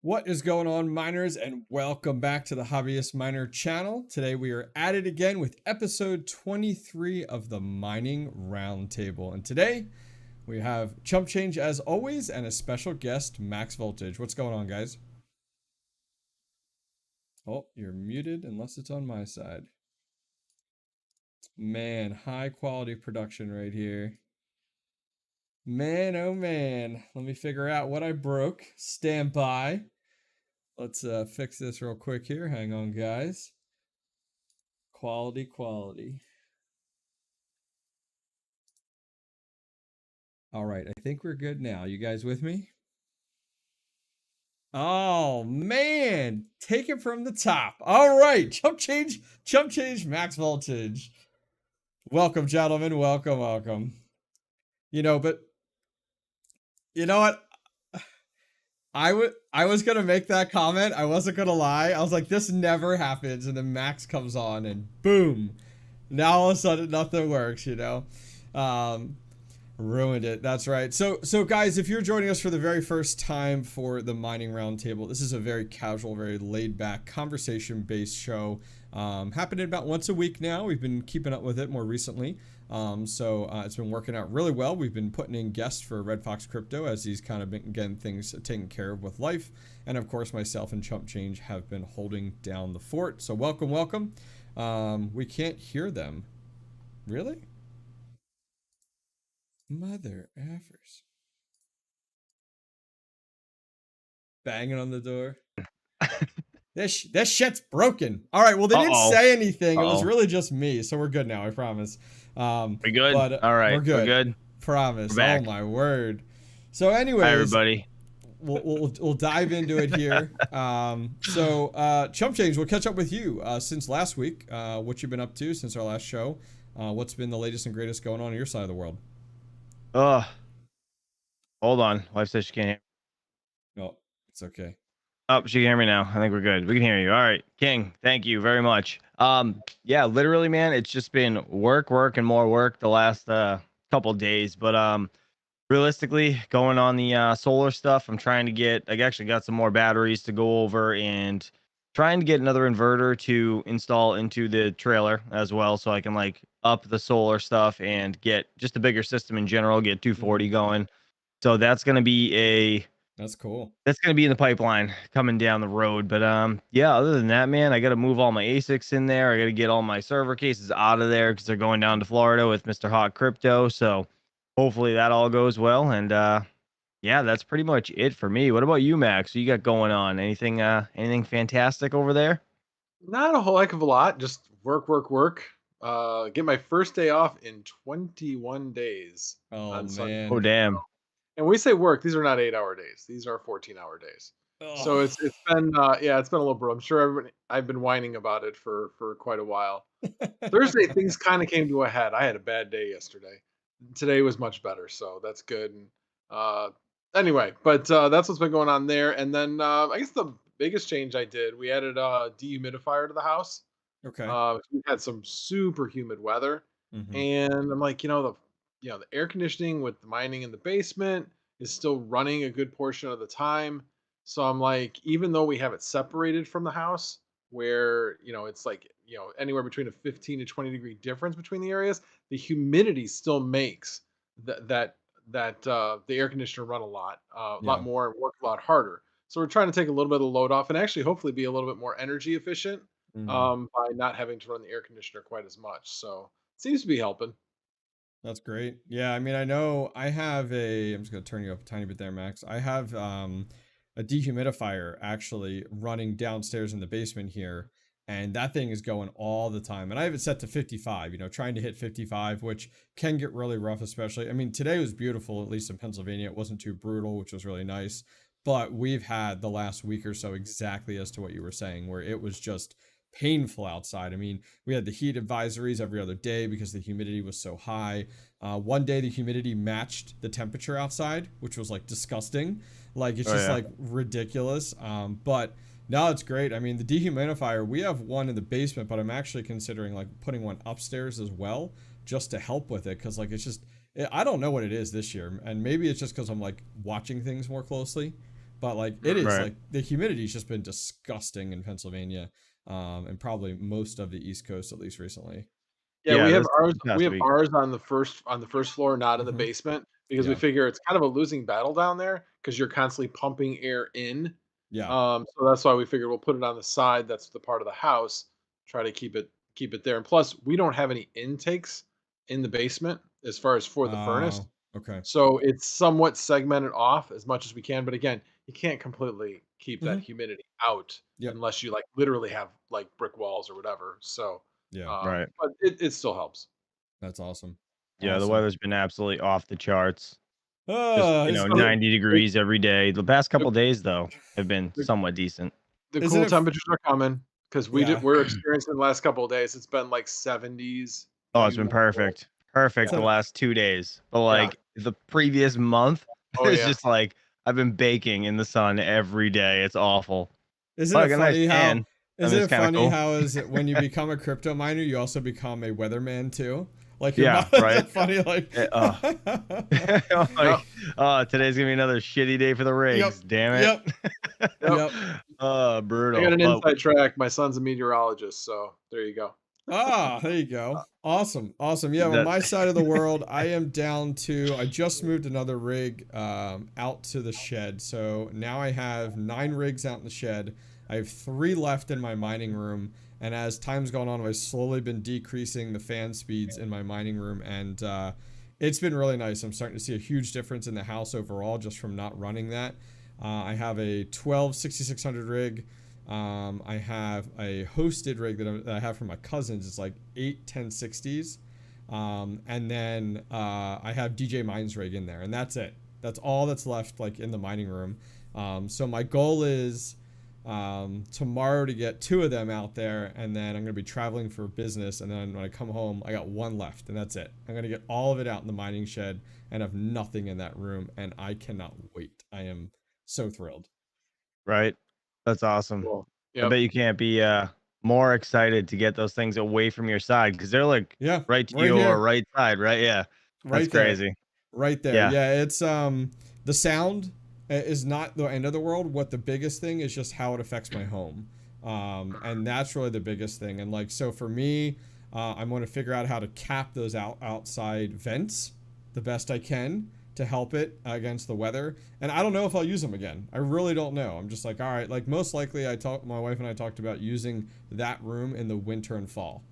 What is going on, miners, and welcome back to the Hobbyist Miner channel. Today we are at it again with episode 23 of the Mining Roundtable. And today we have 𝐶hMchange as always and a special guest, 𝐀𝐻𝐼. What's going on, guys? Oh, you're muted unless it's on my side. Man, high quality production right here. Man, oh man. Let me figure out what I broke. Stand by. Let's fix this real quick here. Hang on, guys. Quality. All right, I think we're good now. You guys with me? Oh, man. Take it from the top. All right. 𝐶hMchange, 𝐻𝐼. Welcome, gentlemen. Welcome. You know, but you know what? I was gonna make that comment. I wasn't gonna lie. I was like, this never happens, and then Max comes on, and boom! Now all of a sudden nothing works. You know, ruined it. That's right. So guys, if you're joining us for the very first time for the Mining Roundtable, this is a very casual, very laid-back, conversation-based show. Happening about once a week now. We've been keeping up with it more recently. It's been working out really well. We've been putting in guests for Red Fox Crypto as he's kind of been getting things taken care of with life. And of course, myself and 𝐶hMchange have been holding down the fort. So welcome. We can't hear them. Really? Mother effers. Banging on the door. This shit's broken. All right, well, they didn't say anything. It was really just me, so we're good now, I promise. We good? But, all right, we're good. Promise. Oh my word. So anyways, hi everybody. We'll dive into it here. 𝐶hMchange, we'll catch up with you since last week. What you've been up to since our last show. What's been the latest and greatest going on your side of the world? Hold on. Wife says she can't hear me. No, it's okay. Oh, she can hear me now. I think we're good. We can hear you. All right, King. Thank you very much. Yeah, literally, man, it's just been work, and more work the last couple days. But realistically, going on the solar stuff, I'm trying to get. I actually got some more batteries to go over and trying to get another inverter to install into the trailer as well, so I can like up the solar stuff and get just a bigger system in general. Get 240 going. So that's gonna be That's cool. That's going to be in the pipeline coming down the road. But yeah, other than that, man, I got to move all my ASICs in there. I got to get all my server cases out of there because they're going down to Florida with Mr. Hot Crypto. So hopefully that all goes well. And yeah, that's pretty much it for me. What about you, Max? What you got going on? Anything fantastic over there? Not a whole heck of a lot. Just work. Get my first day off in 21 days. Oh, man. Sunday. Oh, damn. And when we say work, these are not 8-hour days. These are 14-hour days. Oh. So it's been it's been a little bro. I'm sure I've been whining about it for quite a while. Thursday things kind of came to a head. I had a bad day yesterday. Today was much better, so that's good. And anyway, but that's what's been going on there. And then I guess the biggest change I did, we added a dehumidifier to the house. Okay. We had some super humid weather, and I'm like, the air conditioning with the mining in the basement is still running a good portion of the time. So I'm like, even though we have it separated from the house where, it's like, anywhere between a 15 to 20 degree difference between the areas, the humidity still makes that the air conditioner run a lot more and work a lot harder. So we're trying to take a little bit of the load off and actually hopefully be a little bit more energy efficient by not having to run the air conditioner quite as much. So it seems to be helping. That's great. Yeah, I mean, I know I have I'm just going to turn you up a tiny bit there, Max. I have a dehumidifier actually running downstairs in the basement here, and that thing is going all the time. And I have it set to 55, trying to hit 55, which can get really rough, especially. I mean, today was beautiful, at least in Pennsylvania. It wasn't too brutal, which was really nice. But we've had the last week or so exactly as to what you were saying, where it was just painful outside. I mean, we had the heat advisories every other day because the humidity was so high. One day the humidity matched the temperature outside, which was like disgusting. Like it's like ridiculous. But no, it's great. I mean, the dehumidifier, we have one in the basement, but I'm actually considering like putting one upstairs as well, just to help with it. Cause like, it's just, I don't know what it is this year. And maybe it's just cause I'm like watching things more closely. but like it is Right. like the humidity's just been disgusting in Pennsylvania, and probably most of the East Coast at least recently. Yeah, Yeah, we have this ours. We past have week. ours on the first floor, not in the Hmm. basement, because we Yeah. figure it's kind of a losing battle down there because you're constantly pumping air in. Yeah. So that's why we figured we'll put it on the side. That's the part of the house. Try to keep it there. And plus, we don't have any intakes in the basement as far as for the furnace. Okay. So it's somewhat segmented off as much as we can. But again, you can't completely keep that Hmm. humidity out Yep. unless you like literally have like brick walls or whatever. So, Yeah. Right. but it still helps. That's awesome. Yeah, the Awesome. weather's been absolutely off the charts. Just, It's 90 degrees every day. The past The, couple days though have been the, somewhat decent. the isn't cool it? temperatures are coming because Yeah. we're experiencing the last couple of days. It's been like 70s, Oh, it's been beautiful. perfect. Perfect the Yeah, So last 2 days. But yeah. like the previous month, Oh it's yeah. just like I've been baking in the sun every day. It's awful. isn't Like it a nice funny how tan. I mean, it's kind of cool. is it when you become a crypto miner, you also become a weatherman too? Like your Yeah, mom, is right. it funny? Like, I'm Yep. like, today's gonna be another shitty day for the yep, rigs. Damn yep, it. Yep. yep. I got Brutal. an But inside track. My son's a meteorologist, so there you go. Ah, there you go. Awesome, awesome. Yeah, on that my side of the world, I am down to. I just moved another rig out to the shed, so now I have 9 rigs out in the shed. I have 3 left in my mining room, and as time's gone on, I've slowly been decreasing the fan speeds in my mining room, and it's been really nice. I'm starting to see a huge difference in the house overall just from not running that. I have a 12 6600 rig. I have a hosted rig that I have from my cousins. It's like 8 1060s. And then I have DJ Mine's rig in there, and that's it. That's all that's left like in the mining room. So my goal is tomorrow to get 2 of them out there, and then I'm going to be traveling for business, and then when I come home I got 1 left, and that's it. I'm going to get all of it out in the mining shed and have nothing in that room, and I cannot wait. I am so thrilled. right. That's awesome. Cool. I Yep. bet you can't be more excited to get those things away from your side because they're like Yeah, right to right your here, right side, right? Yeah. That's right there. crazy. Right there. Yeah. Yeah, it's the sound is not the end of the world. What the biggest thing is just how it affects my home. And that's really the biggest thing. And like so for me, I'm going to figure out how to cap those outside vents the best I can to help it against the weather. And I don't know if I'll use them again. I really don't know. I'm just like, all right, like most likely my wife and I talked about using that room in the winter and fall.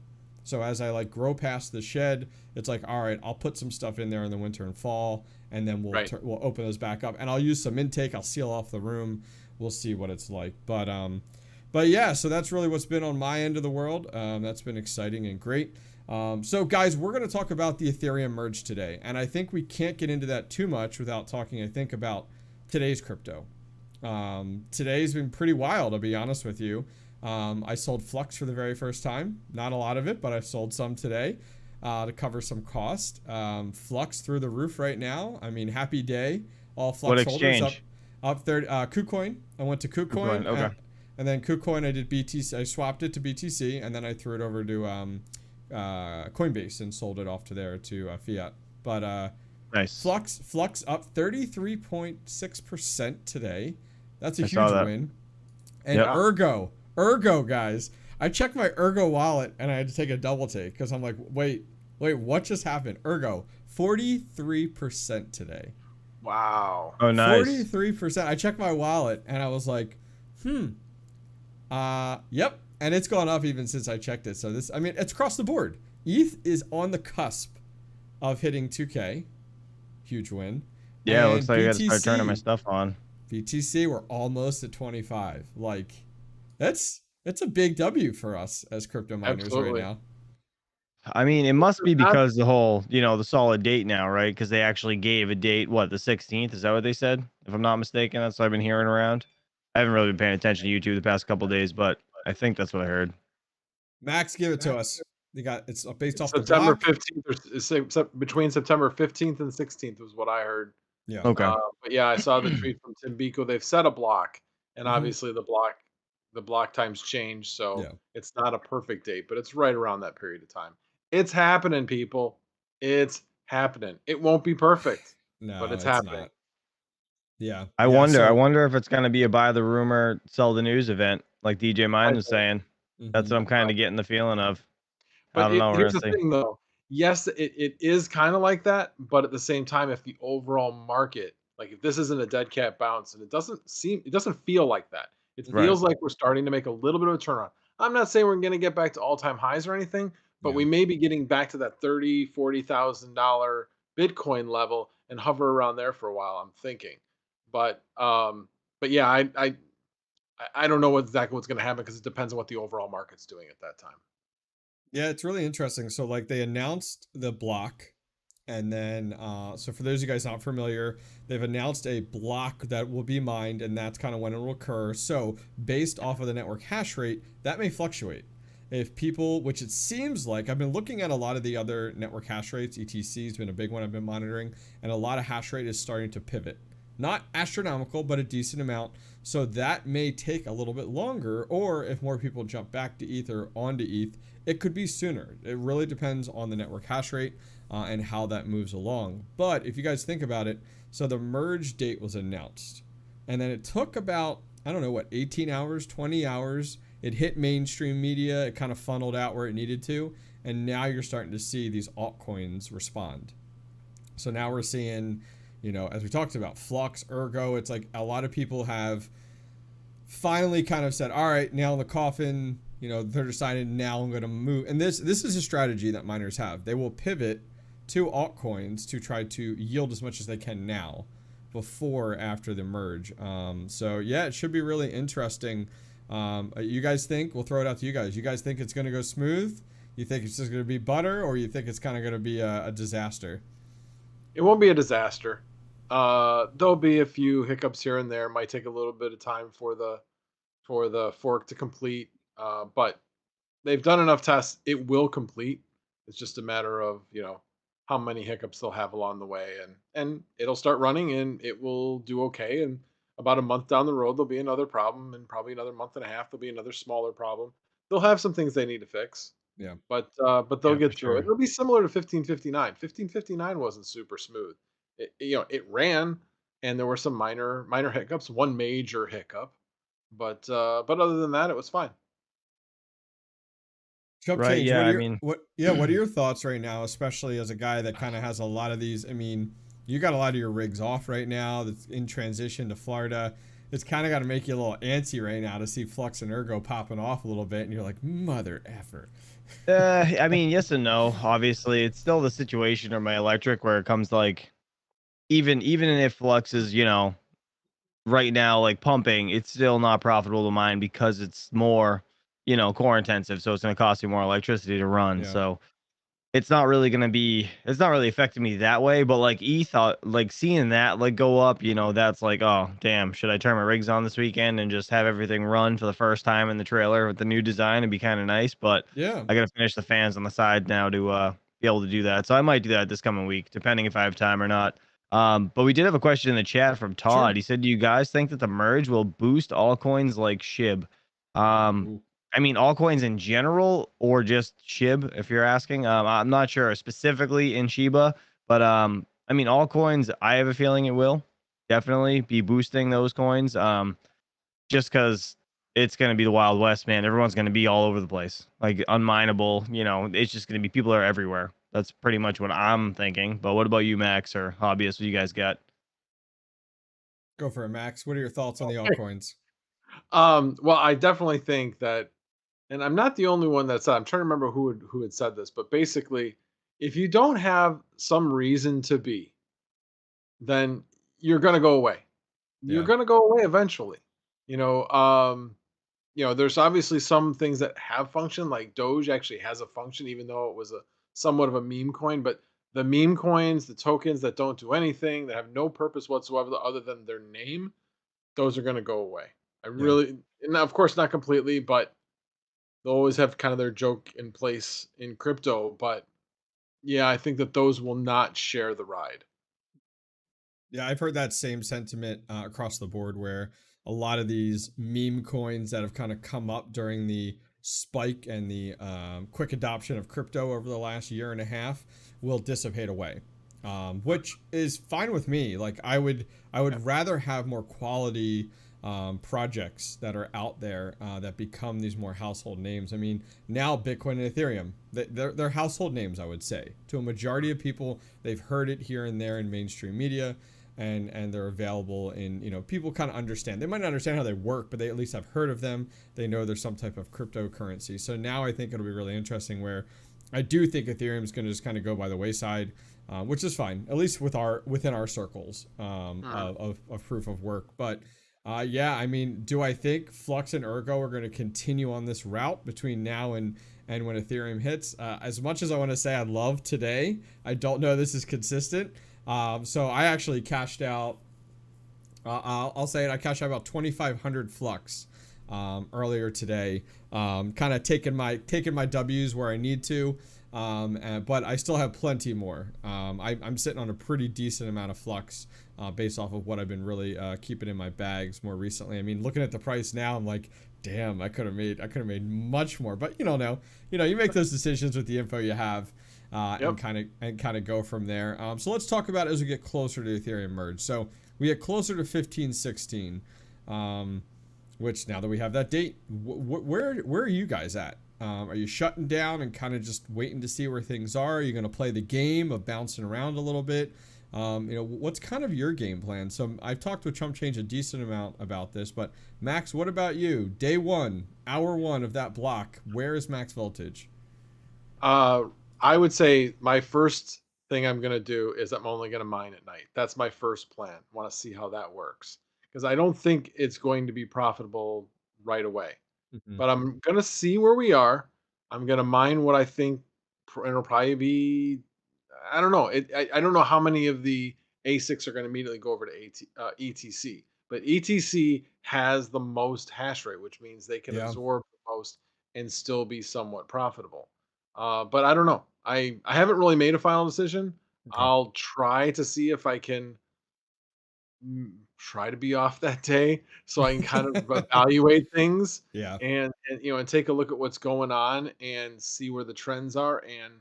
So as I like grow past the shed, it's like, all right, I'll put some stuff in there in the winter and fall, and then Right. we'll open those back up, and I'll use some intake. I'll seal off the room. We'll see what it's like. But yeah, so that's really what's been on my end of the world. That's been exciting and great. So guys, we're going to talk about the Ethereum merge today, and I think we can't get into that too much without talking, I think, about today's crypto. Today's been pretty wild, I'll be honest with you. I sold Flux for the very first time. Not a lot of it, but I've sold some today to cover some cost. Flux through the roof right now. I mean, happy day. All Flux What holders exchange? up 30. KuCoin. I went to KuCoin. KuCoin, okay. And then KuCoin, I did BTC. I swapped it to BTC, and then I threw it over to Coinbase and sold it off to there to fiat. But Nice. Flux up 33.6% today. That's a I saw huge that. win. And Yep. Ergo, guys. I checked my Ergo wallet and I had to take a double take because I'm like, wait, what just happened? Ergo, 43% today. Wow. Oh, nice. 43%. I checked my wallet and I was like, yep. And it's gone up even since I checked it. So it's across the board. ETH is on the cusp of hitting 2K. Huge win. Yeah, it And looks like I got to start turning my BTC stuff on. BTC, we're almost at 25. Like, that's a big W for us as crypto miners Absolutely. right now. I mean, it must be Not- because the whole, the solid date now, right? Because they actually gave a date, what, the 16th? Is that what they said? If I'm not mistaken, that's what I've been hearing around. I haven't really been paying attention to YouTube the past couple of days, but I think that's what I heard. Max, give it to us. It's based off September the block. 15th or between September 15th and 16th was what I heard. Yeah. Okay. But yeah, I saw the tweet from 𝗏𝐵ICO. They've set a block, and obviously the block times change, so Yeah. it's not a perfect date, but it's right around that period of time. It's happening, people. It's happening. It won't be perfect, No, but it's it's happening. not. Yeah. I Yeah. wonder. I So, wonder if it's going to be a buy the rumor, sell the news event, like DJ Mine I was think, saying. That's what mhm. I'm kind of getting the feeling of. I but don't know. We're here's gonna the see. thing though. Yes, it is kind of like that, but at the same time, if the overall market, like if this isn't a dead cat bounce, and it doesn't feel like that. It Right. feels like we're starting to make a little bit of a turnaround. I'm not saying we're going to get back to all time highs or anything, but Yeah. we may be getting back to that 30, $40,000 Bitcoin level and hover around there for a while. I'm thinking, but yeah, I don't know exactly what's going to happen because it depends on what the overall market's doing at that time. Yeah, it's really interesting. So like they announced the block, and then so for those of you guys not familiar, they've announced a block that will be mined, and that's kind of when it will occur. So based off of the network hash rate, that may fluctuate. If people, which it seems like, I've been looking at a lot of the other network hash rates. ETC has been a big one I've been monitoring, and a lot of hash rate is starting to pivot. Not astronomical, but a decent amount. So that may take a little bit longer, or if more people jump back to ETH or onto ETH, it could be sooner. It really depends on the network hash rate and how that moves along. But if you guys think about it, so the merge date was announced, and then it took about, I don't know what, 18 hours, 20 hours. It hit mainstream media. It kind of funneled out where it needed to, and now you're starting to see these altcoins respond. So now we're seeing, you know, as we talked about, Flux, Ergo. It's like a lot of people have finally kind of said, all right, nail in the coffin. You know, they're deciding now I'm going to move. And this is a strategy that miners have. They will pivot to altcoins to try to yield as much as they can now before after the merge. So yeah, it should be really interesting. You guys think, we'll throw it out to you guys. You guys think it's going to go smooth? You think it's just going to be butter, or you think it's kind of going to be a disaster? It won't be a disaster. There'll be a few hiccups here and there. Might take a little bit of time for the fork to complete, but they've done enough tests. It will complete. It's just a matter of how many hiccups they'll have along the way, and it'll start running and it will do okay. And about a month down the road, there'll be another problem, and probably another month and a half, there'll be another smaller problem. They'll have some things they need to fix, Yeah. but they'll Yeah, for get through it. sure. It'll be similar to 1559. 1559 wasn't super smooth. It ran, and there were some minor hiccups. One major hiccup, but other than that, it was fine. Right. Cupcakes, Yeah. what are I your mean, what are your thoughts right now, especially as a guy that kind of has a lot of these? I mean, you got a lot of your rigs off right now that's in transition to Florida. It's kind of got to make you a little antsy right now to see Flux and Ergo popping off a little bit, and you're like, mother effer. I mean, yes and no. Obviously, it's still the situation of my electric where it comes to like even if Flux is right now like pumping, it's still not profitable to mine because it's more core intensive. So it's going to cost you more electricity to run. Yeah. So it's not really affecting me that way, but like like seeing that like go up, that's like, oh damn, should I turn my rigs on this weekend and just have everything run for the first time in the trailer with the new design? It'd be kind of nice, but Yeah. I gotta finish the fans on the side now to be able to do that. So I might do that this coming week, depending if I have time or not. But we did have a question in the chat from Sure. Todd. He said, do you guys think that the merge will boost altcoins like SHIB? um Ooh. I mean, all coins in general, or just SHIB, if you're asking. I'm not sure specifically in Shiba, but I mean, all coins. I have a feeling it will definitely be boosting those coins. Just because it's going to be the Wild West, man. Everyone's going to be all over the place, like unmineable. It's just going to be people are everywhere. That's pretty much what I'm thinking. But what about you, Max or Hobbyist? What you guys got? Go for it, Max. What are your thoughts on the altcoins? Well, I definitely think that, and I'm not the only one that said. I'm trying to remember who had said this, but basically, if you don't have some reason to be, then you're going to go away. You're Yeah. going to go away eventually. You know, there's obviously some things that have function, like Doge actually has a function, even though it was a somewhat of a meme coin. But the meme coins, the tokens that don't do anything, that have no purpose whatsoever other than their name, those are going to go away. I Yeah. really, and of course, not completely, but they'll always have kind of their joke in place in crypto. But yeah, I think that those will not share the ride. Yeah, I've heard that same sentiment across the board, where a lot of these meme coins that have kind of come up during the spike and the quick adoption of crypto over the last year and a half will dissipate away. which is fine with me. Like I would rather have more quality projects that are out there that become these more household names. I mean, now Bitcoin and Ethereum, they're household names, I would say. To a majority of people, they've heard it here and there in mainstream media, and they're available in, people kind of understand. They might not understand how they work, but they at least have heard of them. They know there's some type of cryptocurrency. So now I think it'll be really interesting, where I do think Ethereum is going to just kind of go by the wayside, which is fine, at least within our circles of proof of work. But yeah, I mean, do I think Flux and 𝐼𝐧𝐿 are going to continue on this route between now and when Ethereum hits? As much as I want to say I love today, I don't know this is consistent. So I actually cashed out, I'll say it, I cashed out about 2,500 Flux earlier today, kind of taking my W's where I need to, but I still have plenty more. I'm sitting on a pretty decent amount of Flux based off of what I've been really keeping in my bags more recently. I mean, looking at the price now, I'm like, damn, I could have made much more, but you don't know. You make those decisions with the info you have. And kind of go from there. So let's talk about it as we get closer to Ethereum merge. So we get closer to 15/16, which now that we have that date, where are you guys at? Are you shutting down and kind of just waiting to see where things are? Are you going to play the game of bouncing around a little bit? What's kind of your game plan? So I've talked with Chump Change a decent amount about this, but Max, what about you? Day one, hour one of that block, where is max voltage? I would say my first thing I'm going to do is I'm only going to mine at night. That's my first plan. Want to see how that works, because I don't think it's going to be profitable right away. But I'm going to see where we are. I'm going to mine what I think it'll probably be. I don't know. I don't know how many of the ASICs are going to immediately go over to ETC. But ETC has the most hash rate, which means they can absorb the most and still be somewhat profitable. But I don't know. I haven't really made a final decision. Okay. I'll try to see if I can try to be off that day so I can kind of evaluate things. Yeah. And take a look at what's going on and see where the trends are and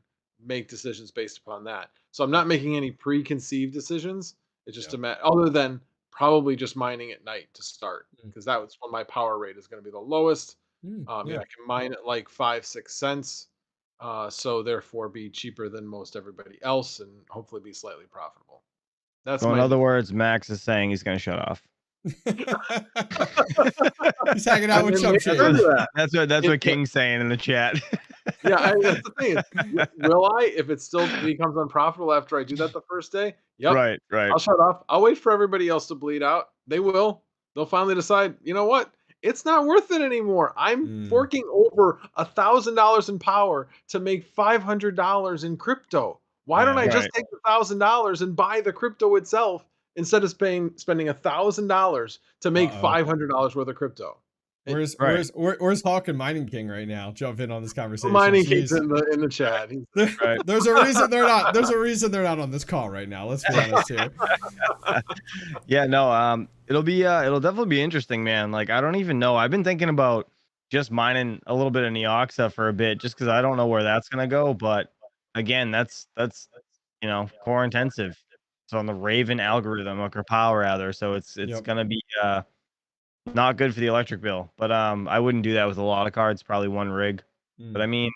make decisions based upon that. So I'm not making any preconceived decisions. It's just other than probably just mining at night to start, because that's when my power rate is going to be the lowest. I can mine at like 5-6 cents. So therefore be cheaper than most everybody else and hopefully be slightly profitable. That's so in other words, Max is saying he's going to shut off. He's hanging out with Chump Change. That's what King's saying in the chat. Yeah, that's the thing. Will I, if it still becomes unprofitable after I do that the first day? Yep. Right. I'll shut off. I'll wait for everybody else to bleed out. They will. They'll finally decide, you know what? It's not worth it anymore. I'm forking over $1,000 in power to make $500 in crypto. Why don't I just take the $1,000 and buy the crypto itself instead of spending $1,000 to make $500 worth of crypto? Where's Hawk and Mining King right now? Jump in on this conversation. Mining King's in the chat. There's a reason they're not. There's a reason they're not on this call right now. Let's be honest here. Yeah, no. It'll definitely be interesting, man. Like I don't even know. I've been thinking about just mining a little bit of 𝐿𝐸𝐺 for a bit, just because I don't know where that's gonna go. But again, that's core intensive. It's on the Raven algorithm, or power rather. So it's gonna be not good for the electric bill. But I wouldn't do that with a lot of cards. Probably one rig. But I mean,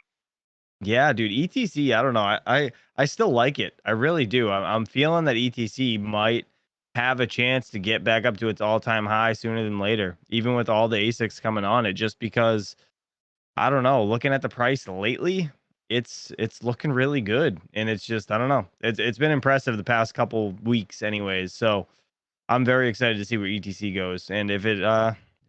yeah, dude, ETC. I don't know. I still like it. I really do. I'm feeling that ETC might have a chance to get back up to its all-time high sooner than later, even with all the ASICs coming on it, just because I don't know, looking at the price lately, it's looking really good. And it's just, I don't know, it's been impressive the past couple weeks anyways. So I'm very excited to see where ETC goes. And if it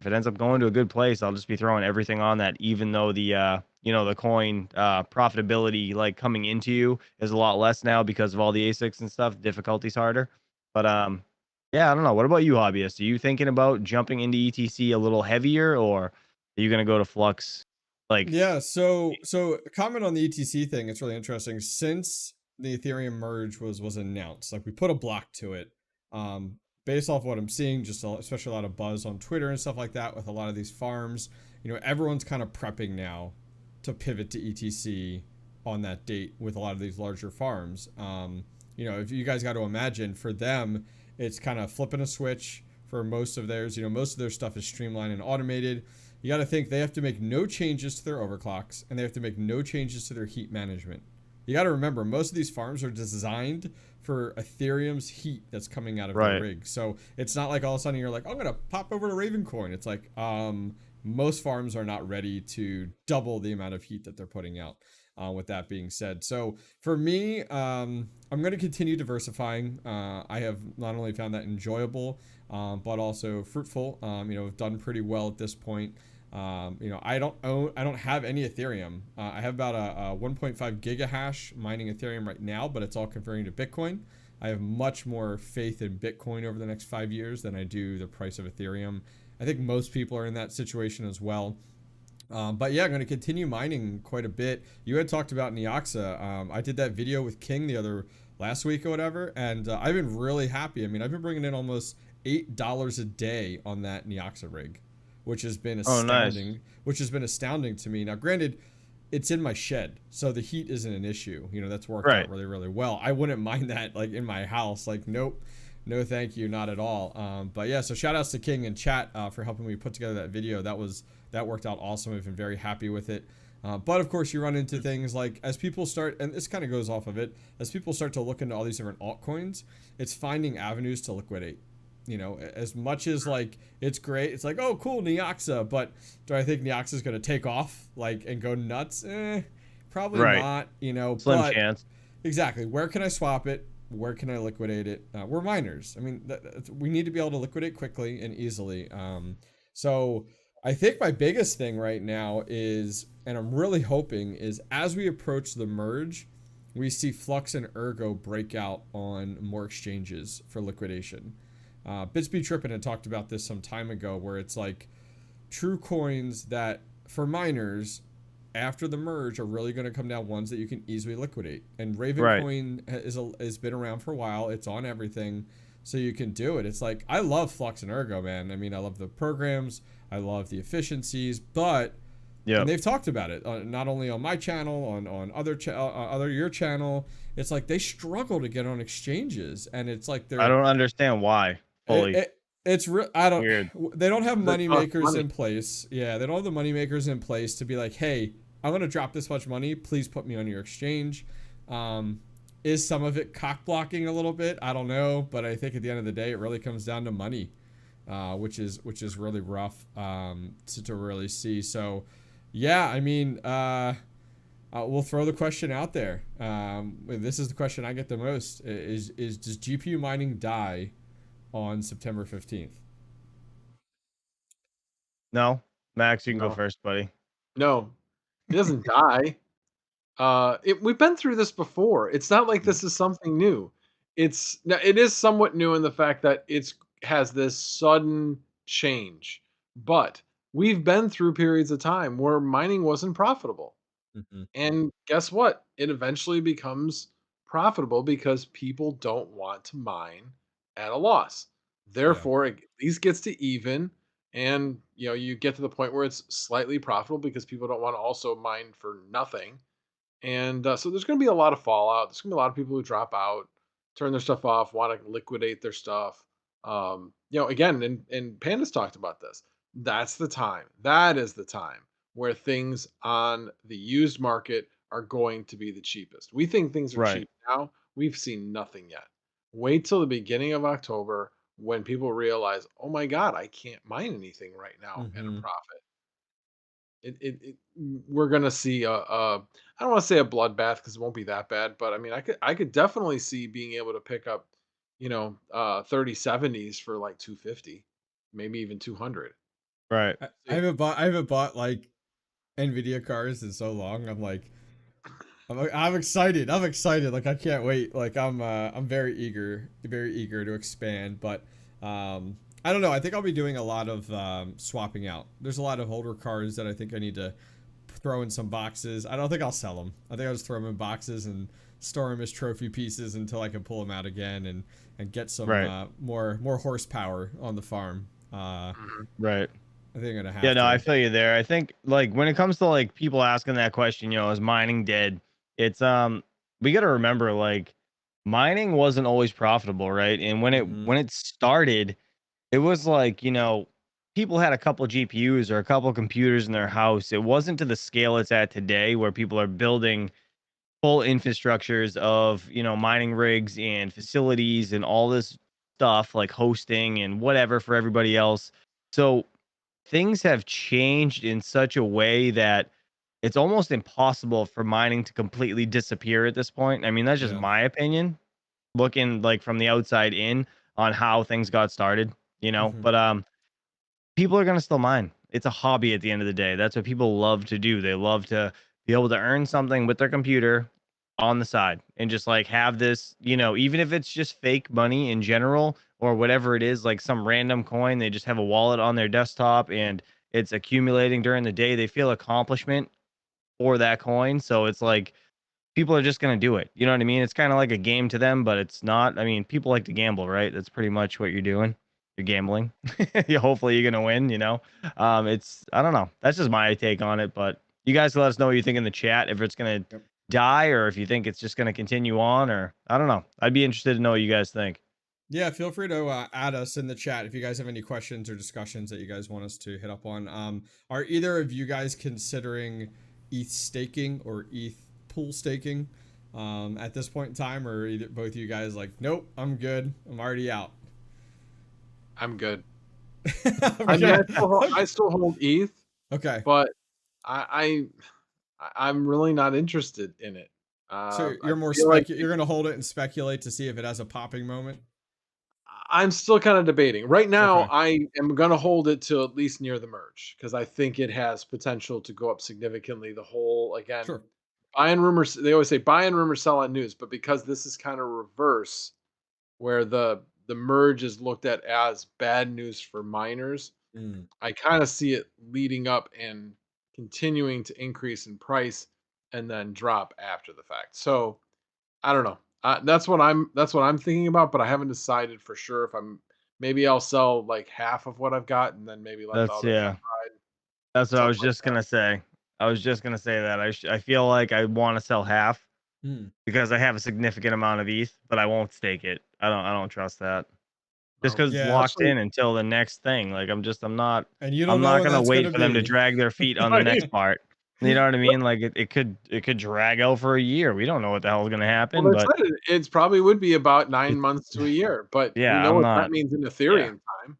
ends up going to a good place, I'll just be throwing everything on that, even though the the coin profitability like coming into you is a lot less now because of all the ASICs and stuff. Difficulty's harder. But yeah, I don't know. What about you, Hobbyist? Are you thinking about jumping into ETC a little heavier, or are you going to go to Flux? So comment on the ETC thing. It's really interesting. Since the Ethereum merge was announced, like we put a block to it. Based off what I'm seeing, just especially a lot of buzz on Twitter and stuff like that with a lot of these farms. Everyone's kind of prepping now to pivot to ETC on that date with a lot of these larger farms. you know, if you guys got to imagine, for them, it's kind of flipping a switch for most of theirs. You know, most of their stuff is streamlined and automated. You got to think they have to make no changes to their overclocks, and they have to make no changes to their heat management. You got to remember, most of these farms are designed for Ethereum's heat that's coming out of their rig. So it's not like all of a sudden you're like, I'm going to pop over to Ravencoin. It's like, most farms are not ready to double the amount of heat that they're putting out. With that being said, so for me, I'm going to continue diversifying. I have not only found that enjoyable, but also fruitful. You know, I've done pretty well at this point. You know, I don't have any Ethereum. I have about a 1.5 gigahash mining Ethereum right now, but it's all converting to Bitcoin. I have much more faith in Bitcoin over the next 5 years than I do the price of Ethereum. I think most people are in that situation as well. But yeah, I'm going to continue mining quite a bit. You had talked about 𝐻𝐸𝐺. I did that video with King last week or whatever, and I've been really happy. I mean, I've been bringing in almost $8 a day on that 𝐻𝐸𝐺 rig, which has been astounding. Nice. Which has been astounding to me. Now, granted, it's in my shed, so the heat isn't an issue. You know, that's worked out really, really well. I wouldn't mind that like in my house. Like, nope. No, thank you, not at all. But yeah, so shout outs to King and chat for helping me put together that video. That worked out awesome. I've been very happy with it. But of course, you run into things like, as people start, and this kind of goes off of it, as people start to look into all these different altcoins, it's finding avenues to liquidate. You know, as much as like it's great, it's like, oh cool, 𝐻𝐸𝐺, but do I think 𝐻𝐸𝐺 is going to take off like and go nuts? Probably not. You know, slim chance. Exactly. Where can I swap it? Where can I liquidate it? We're miners. I mean, we need to be able to liquidate quickly and easily. So I think my biggest thing right now is, and I'm really hoping, is as we approach the merge, we see Flux and 𝐼𝐧𝐿 break out on more exchanges for liquidation. Bitsby Trippin had talked about this some time ago, where it's like true coins that for miners after the merge are really going to come down ones that you can easily liquidate. And Ravencoin has been around for a while. It's on everything, so you can do it. It's like, I love Flux and 𝐼𝐧𝐿, man. I mean, I love the programs, I love the efficiencies, but and they've talked about it not only on my channel, on other your channel. It's like they struggle to get on exchanges, and it's like I don't understand why. Fully. It's I don't. Weird. They don't have money makers in place. Yeah, they don't have the money makers in place to be like, hey, I'm gonna drop this much money. Please put me on your exchange. Is some of it cock blocking a little bit? I don't know, but I think at the end of the day, it really comes down to money, which is really rough to really see. So, yeah, I mean, we'll throw the question out there. This is the question I get the most: is does GPU mining die on September 15th? No, Max, you can go first, buddy. No, it doesn't die. We've been through this before. It's not like this is something new. It is somewhat new in the fact that it has this sudden change, but we've been through periods of time where mining wasn't profitable. And guess what? It eventually becomes profitable because people don't want to mine at a loss. Therefore, it at least gets to even, and you get to the point where it's slightly profitable because people don't want to also mine for nothing. And so there's going to be a lot of fallout. There's going to be a lot of people who drop out, turn their stuff off, want to liquidate their stuff. Again, and Panda's talked about this. That's the time. That is the time where things on the used market are going to be the cheapest. We think things are cheap now. We've seen nothing yet. Wait till the beginning of October when people realize, oh my God, I can't mine anything right now at a profit. We're gonna see I don't want to say a bloodbath because it won't be that bad, but I mean, I could definitely see being able to pick up 3070s for like 250, maybe even 200. Right. I haven't bought like Nvidia cards in so long. I'm excited. Like, I can't wait. Like, I'm very eager to expand, but I don't know. I think I'll be doing a lot of swapping out. There's a lot of older cards that I think I need to throw in some boxes. I don't think I'll sell them. I think I'll just throw them in boxes and store them as trophy pieces until I can pull them out again and get some more horsepower on the farm. Right. I think I'm gonna have. Yeah, no, I feel you there. I think like when it comes to like people asking that question, is mining dead? It's we got to remember like mining wasn't always profitable, right? And when it started, it was like, people had a couple GPUs or a couple computers in their house. It wasn't to the scale it's at today where people are building full infrastructures of, mining rigs and facilities and all this stuff like hosting and whatever for everybody else. So things have changed in such a way that it's almost impossible for mining to completely disappear at this point. I mean, that's just Yeah. my opinion, looking like from the outside in on how things got started, But people are gonna still mine. It's a hobby at the end of the day. That's what people love to do. They love to be able to earn something with their computer on the side and just like have this, even if it's just fake money in general or whatever it is, like some random coin, they just have a wallet on their desktop and it's accumulating during the day. They feel accomplishment for that coin. So it's like people are just going to do it. You know what I mean? It's kind of like a game to them, but it's not. I mean, people like to gamble, right? That's pretty much what you're doing. You're gambling. Hopefully you're going to win, I don't know. That's just my take on it, but you guys let us know what you think in the chat, if it's going to die or if you think it's just going to continue on, or I don't know. I'd be interested to know what you guys think. Yeah, feel free to add us in the chat if you guys have any questions or discussions that you guys want us to hit up on. Are either of you guys considering ETH staking or ETH pool staking at this point in time, or either both of you guys like, nope, I'm good, I'm already out? I'm good. Okay. I mean, I still hold ETH. Okay. But I'm really not interested in it. So you're more you're gonna hold it and speculate to see if it has a popping moment. I'm still kind of debating. Right now, Okay. I am gonna hold it till at least near the merge because I think it has potential to go up significantly. The whole again, Sure. buy and rumors. They always say buy and rumors, sell on news, but because this is kind of reverse, where the merge is looked at as bad news for miners, I kind of see it leading up and continuing to increase in price and then drop after the fact. So I don't know. That's what I'm thinking about, but I haven't decided for sure if I'm maybe I'll sell like half of what I've got and then maybe let the That's other half yeah. ride, That's what I was something like just going to say. I was just going to say that I feel like I want to sell half that. because I have a significant amount of ETH, but I won't stake it. I don't trust that. Just No, because it's Yeah. locked especially in until the next thing. Like And you don't I'm know not when gonna that's wait gonna for them to be. drag their feet on the next right. part. You know what I mean? Like it could drag out for a year. We don't know what the hell is gonna Well, happen, they but said it's probably would be about 9 it's months to a year, but we yeah, know I'm what that not. means in Yeah. Ethereum time.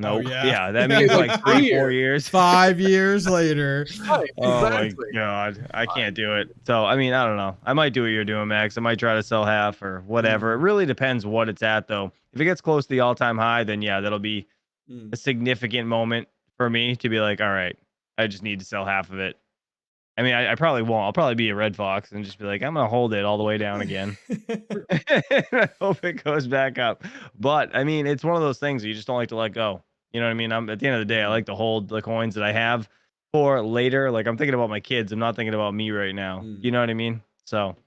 Oh Nope. yeah. Yeah, that means Maybe like like 3 3, 4 years. years. 5 years later. Right, Oh my exactly. god, I I can't do it. So I mean, I don't know. I might do what you're doing, Max. I might try to sell half or whatever. It Mm, really depends what it's at, though. If it gets close to the all-time high, then yeah, that'll be mm. a significant moment for me to be like, all right, I just need to sell half of it. I mean, I probably won't. I'll probably be a red fox and just be like, I'm gonna hold it all the way down again. I hope it goes back up. But I mean, it's one of those things you just don't like to let go. You know what I mean? I'm at the end of the day, I Mhm, like to hold the coins that I have for later. Like I'm thinking about my kids. I'm not thinking about me right now. mm. You know what I mean? So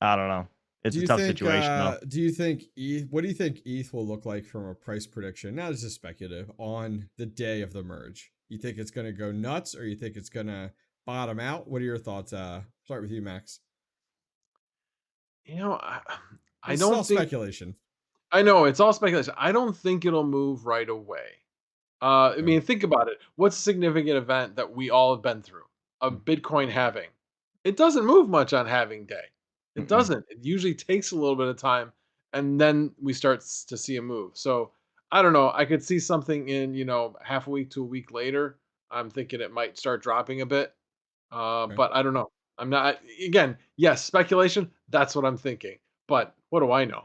I don't know. It's a tough situation though. Do you think ETH, what do you think ETH will look like from a price prediction? Now this is speculative on the day of the merge. You think it's gonna go nuts or you think it's gonna bottom out? What are your thoughts? Start with you, Max. You know, I This is all don't think speculation. I know it's all speculation. I don't think it'll move right away. I Okay. mean, think about it. What's a significant event that we all have been through? A Mm, Bitcoin halving. It doesn't move much on halving day. It mm-mm. doesn't. It usually takes a little bit of time, and then we start to see a move. So I don't know. I could see something in half a week to a week later. I'm thinking it might start dropping a bit, Okay. but I don't know. I'm not. Again, yes, speculation. That's what I'm thinking. But what do I know?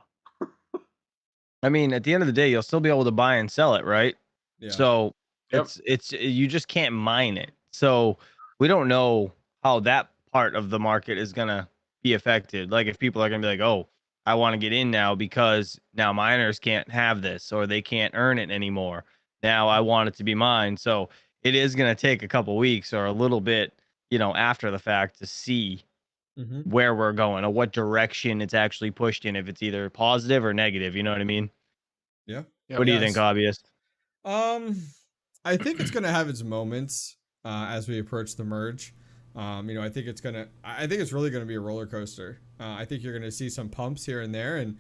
I mean, at the end of the day, you'll still be able to buy and sell it, right? Yeah. So Yep. it's you just can't mine it. So we don't know how that part of the market is gonna be affected. Like if people are gonna be like, oh, I want to get in now because now miners can't have this or they can't earn it anymore. Now I want it to be mine. So it is gonna take a couple weeks or a little bit, after the fact to see Mm-hmm. where we're going or what direction it's actually pushed in, if it's either positive or negative. You know what I mean? Yeah. Yep. What do you think, Yes. Hobbyist? Um, I think it's gonna have its moments as we approach the merge. I think it's really gonna be a roller coaster. I think you're going to see some pumps here and there, and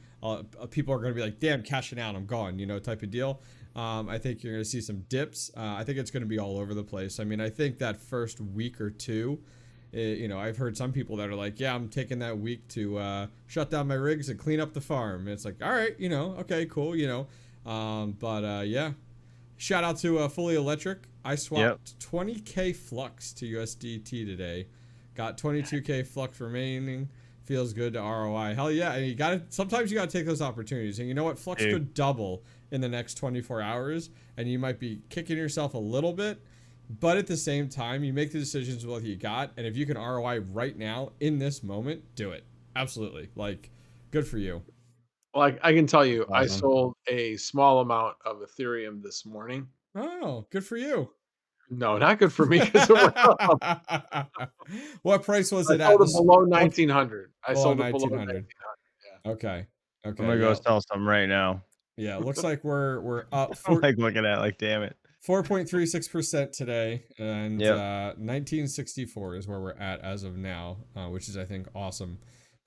people are going to be like, damn, cashing out, I'm gone, type of deal. I think you're going to see some dips. I think it's going to be all over the place. I mean, I think that first week or two, I've heard some people that are like, yeah, I'm taking that week to shut down my rigs and clean up the farm. And it's like, all right, okay, cool, yeah. Shout out to Fully Electric. I swapped 20K flux to USDT today. Got 22K flux remaining. Feels good to ROI. Hell yeah. And sometimes you gotta take those opportunities. And you know what? Flux could double in the next 24 hours. And you might be kicking yourself a little bit. But at the same time, you make the decisions with what you got. And if you can ROI right now, in this moment, do it. Absolutely. Like, good for you. Well, I can tell you, Awesome. I sold a small amount of Ethereum this morning. Oh, good for you. No, not good for me because it went up. What price was it I at? sold it below 1900. I Below sold it below 1900. 1900. Yeah. Okay. I'm gonna go sell some right now. Yeah, looks like we're up. I'm like looking at it like, damn it. 4.36% today, and 1964 is where we're at as of now, which is, I think, awesome.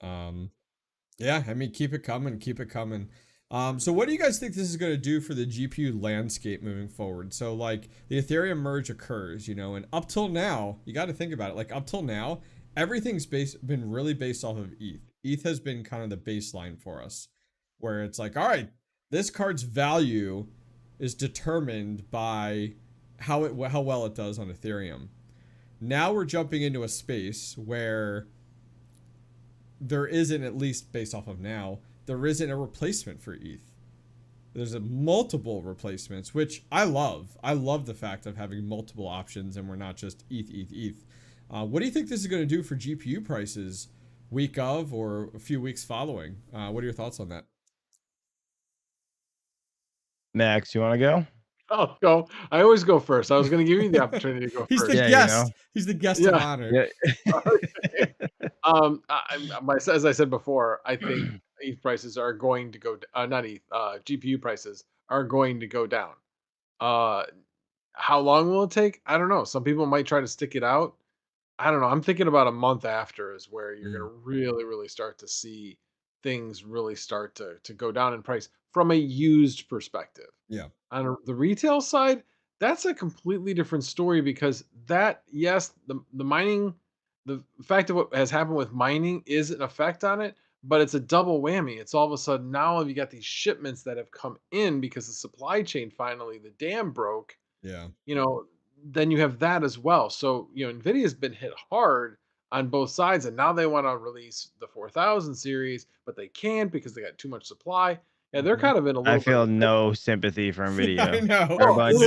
Yeah, I mean, keep it coming, keep it coming. So what do you guys think this is going to do for the GPU landscape moving forward? So like the Ethereum merge occurs, and up till now, you got to think about it. Like up till now, everything's been really based off of ETH. ETH has been kind of the baseline for us, where it's like, all right, this card's value is determined by how well it does on Ethereum. Now we're jumping into a space where there isn't, at least based off of now, there isn't a replacement for ETH. There's multiple replacements, which I love. I love the fact of having multiple options and we're not just ETH. What do you think this is going to do for GPU prices week of or a few weeks following? What are your thoughts on that? Max, you want to go? I'll go. I always go first. I was going to give you the opportunity to go He's first. The guest. He's the guest of honor. Yeah. Okay. As I said before, I think ETH prices are going to go. Not ETH. GPU prices are going to go down. How long will it take? I don't know. Some people might try to stick it out. I don't know. I'm thinking about a month after is where you're going to really, really start to see things really start to go down in price from a used perspective. Yeah. On the retail side, that's a completely different story because the mining, the fact of what has happened with mining is an effect on it, but it's a double whammy. It's all of a sudden now you got these shipments that have come in because the supply chain finally, the dam broke. Yeah. Then you have that as well. So, NVIDIA's been hit hard on both sides, and now they want to release the 4000 series, but they can't because they got too much supply. Yeah, they're kind of in a little I feel no sympathy for NVIDIA. I know. They're a bunch of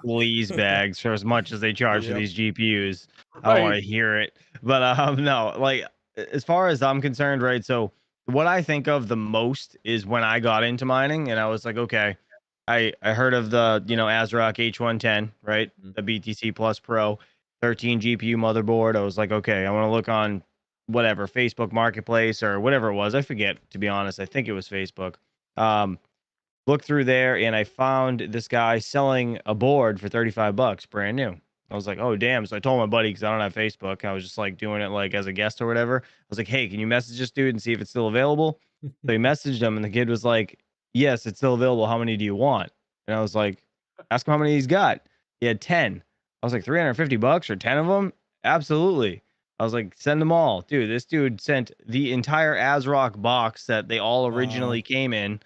sleaze bags for as much as they charge for these GPUs. I don't want to hear it. But no, like as far as I'm concerned, right? So what I think of the most is when I got into mining and I was like, okay, I heard of the, ASRock H110, right? The BTC Plus Pro 13 GPU motherboard. I was like, okay, I want to look on whatever, Facebook Marketplace or whatever it was. I forget, to be honest. I think it was Facebook. Looked through there and I found this guy selling a board for $35 brand new. I was like, oh damn. So I told my buddy, because I don't have Facebook, I was just like doing it like as a guest or whatever. I was like, hey, can you message this dude and see if it's still available? So he messaged him and the kid was like, yes, it's still available. How many do you want? And I was like, ask him how many he's got. He had 10. I was like, $350 for 10 of them? Absolutely. I was like, send them all. Dude, this dude sent the entire ASRock box that they all originally came in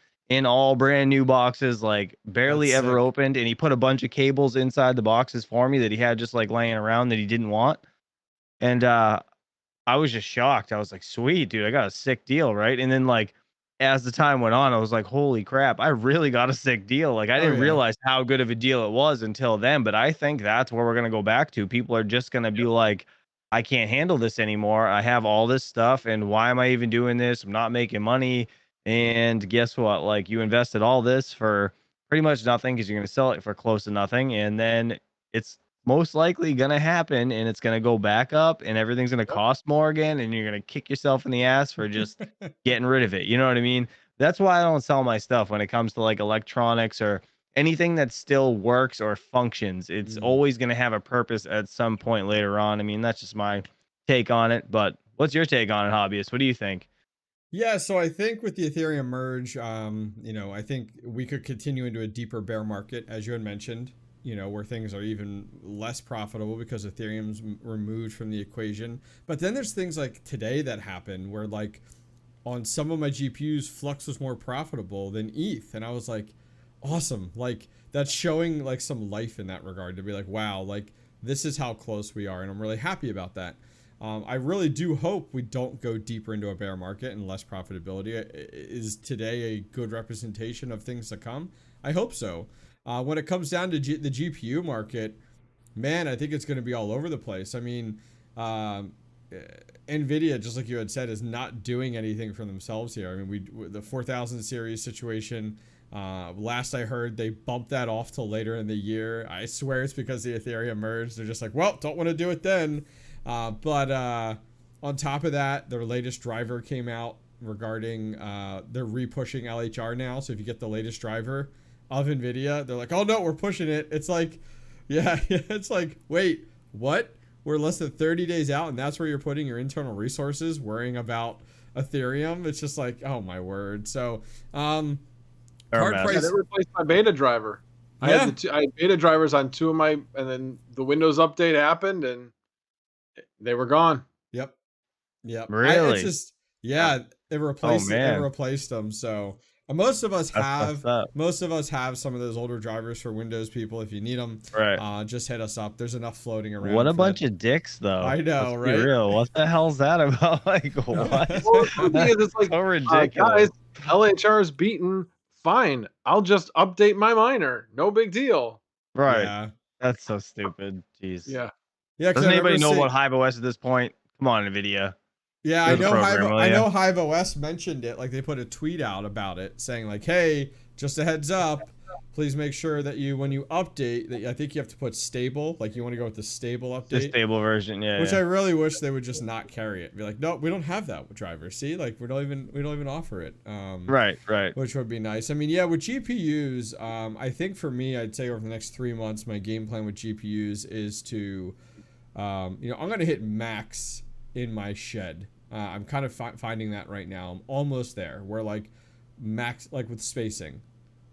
all brand new boxes, like barely That's ever sick. opened. And he put a bunch of cables inside the boxes for me that he had just like laying around that he didn't want. And I was just shocked. I was like, sweet, dude, I got a sick deal, right? And then like as the time went on, I was like, holy crap, I really got a sick deal. Like I didn't realize how good of a deal it was until then. But I think that's where we're gonna go back to. People are just gonna be like, I can't handle this anymore. I have all this stuff, and why am I even doing this? I'm not making money. And guess what? Like you invested all this for pretty much nothing because you're gonna sell it for close to nothing, and then it's most likely gonna happen, and it's gonna go back up, and everything's gonna cost more again, and you're gonna kick yourself in the ass for just getting rid of it. You know what I mean? That's why I don't sell my stuff when it comes to like electronics or anything that still works or functions. It's always going to have a purpose at some point later on. I mean, that's just my take on it. But what's your take on it, Hobbyist? What do you think? Yeah, so I think with the Ethereum merge, I think we could continue into a deeper bear market, as you had mentioned, where things are even less profitable because Ethereum's removed from the equation. But then there's things like today that happen where, like, on some of my GPUs, Flux was more profitable than ETH. And I was like, awesome. Like, that's showing like some life in that regard to be like, wow, like this is how close we are. And I'm really happy about that. I really do hope we don't go deeper into a bear market and less profitability. Is today a good representation of things to come? I hope so. When it comes down to the GPU market, man, I think it's going to be all over the place. I mean, NVIDIA, just like you had said, is not doing anything for themselves here. I mean, the 4000 series situation, last I heard, they bumped that off till later in the year. I swear it's because the Ethereum merged. They're just like, well, don't want to do it then. But on top of that, their latest driver came out regarding they're repushing LHR now. So if you get the latest driver of NVIDIA, they're like, oh no, we're pushing it. It's like, yeah, it's like, wait, what? We're less than 30 days out and that's where you're putting your internal resources worrying about Ethereum. It's just like, oh my word. So card price. Yeah, they replaced my beta driver. I had beta drivers on two of my, and then the Windows update happened and they were gone. Yep. Really? It's just, it replaced them. So most of us have some of those older drivers for Windows people. If you need them, right, just hit us up. There's enough floating around. What a bunch of dicks, though. I know, Let's right? Be real. What the hell's that about? Like, what? Well, the thing is, it's like, so ridiculous. Guys, LHR is beaten. Fine, I'll just update my miner. No big deal. Right. Yeah. That's so stupid. Jeez. Yeah. Doesn't anybody know about HIVEOS at this point? Come on, NVIDIA. Yeah, I know HIVEOS mentioned it. Like, they put a tweet out about it saying like, hey, just a heads up, please make sure that when you update, that I think you have to put stable. Like, you want to go with the stable update. The stable version, yeah. Which I really wish they would just not carry it. Be like, no, we don't have that driver. See, like we don't even offer it. Right. Which would be nice. I mean, yeah, with GPUs, I think for me, I'd say over the next 3 months, my game plan with GPUs is to, I'm gonna hit max in my shed. I'm kind of finding that right now. I'm almost there. Where like max, like with spacing.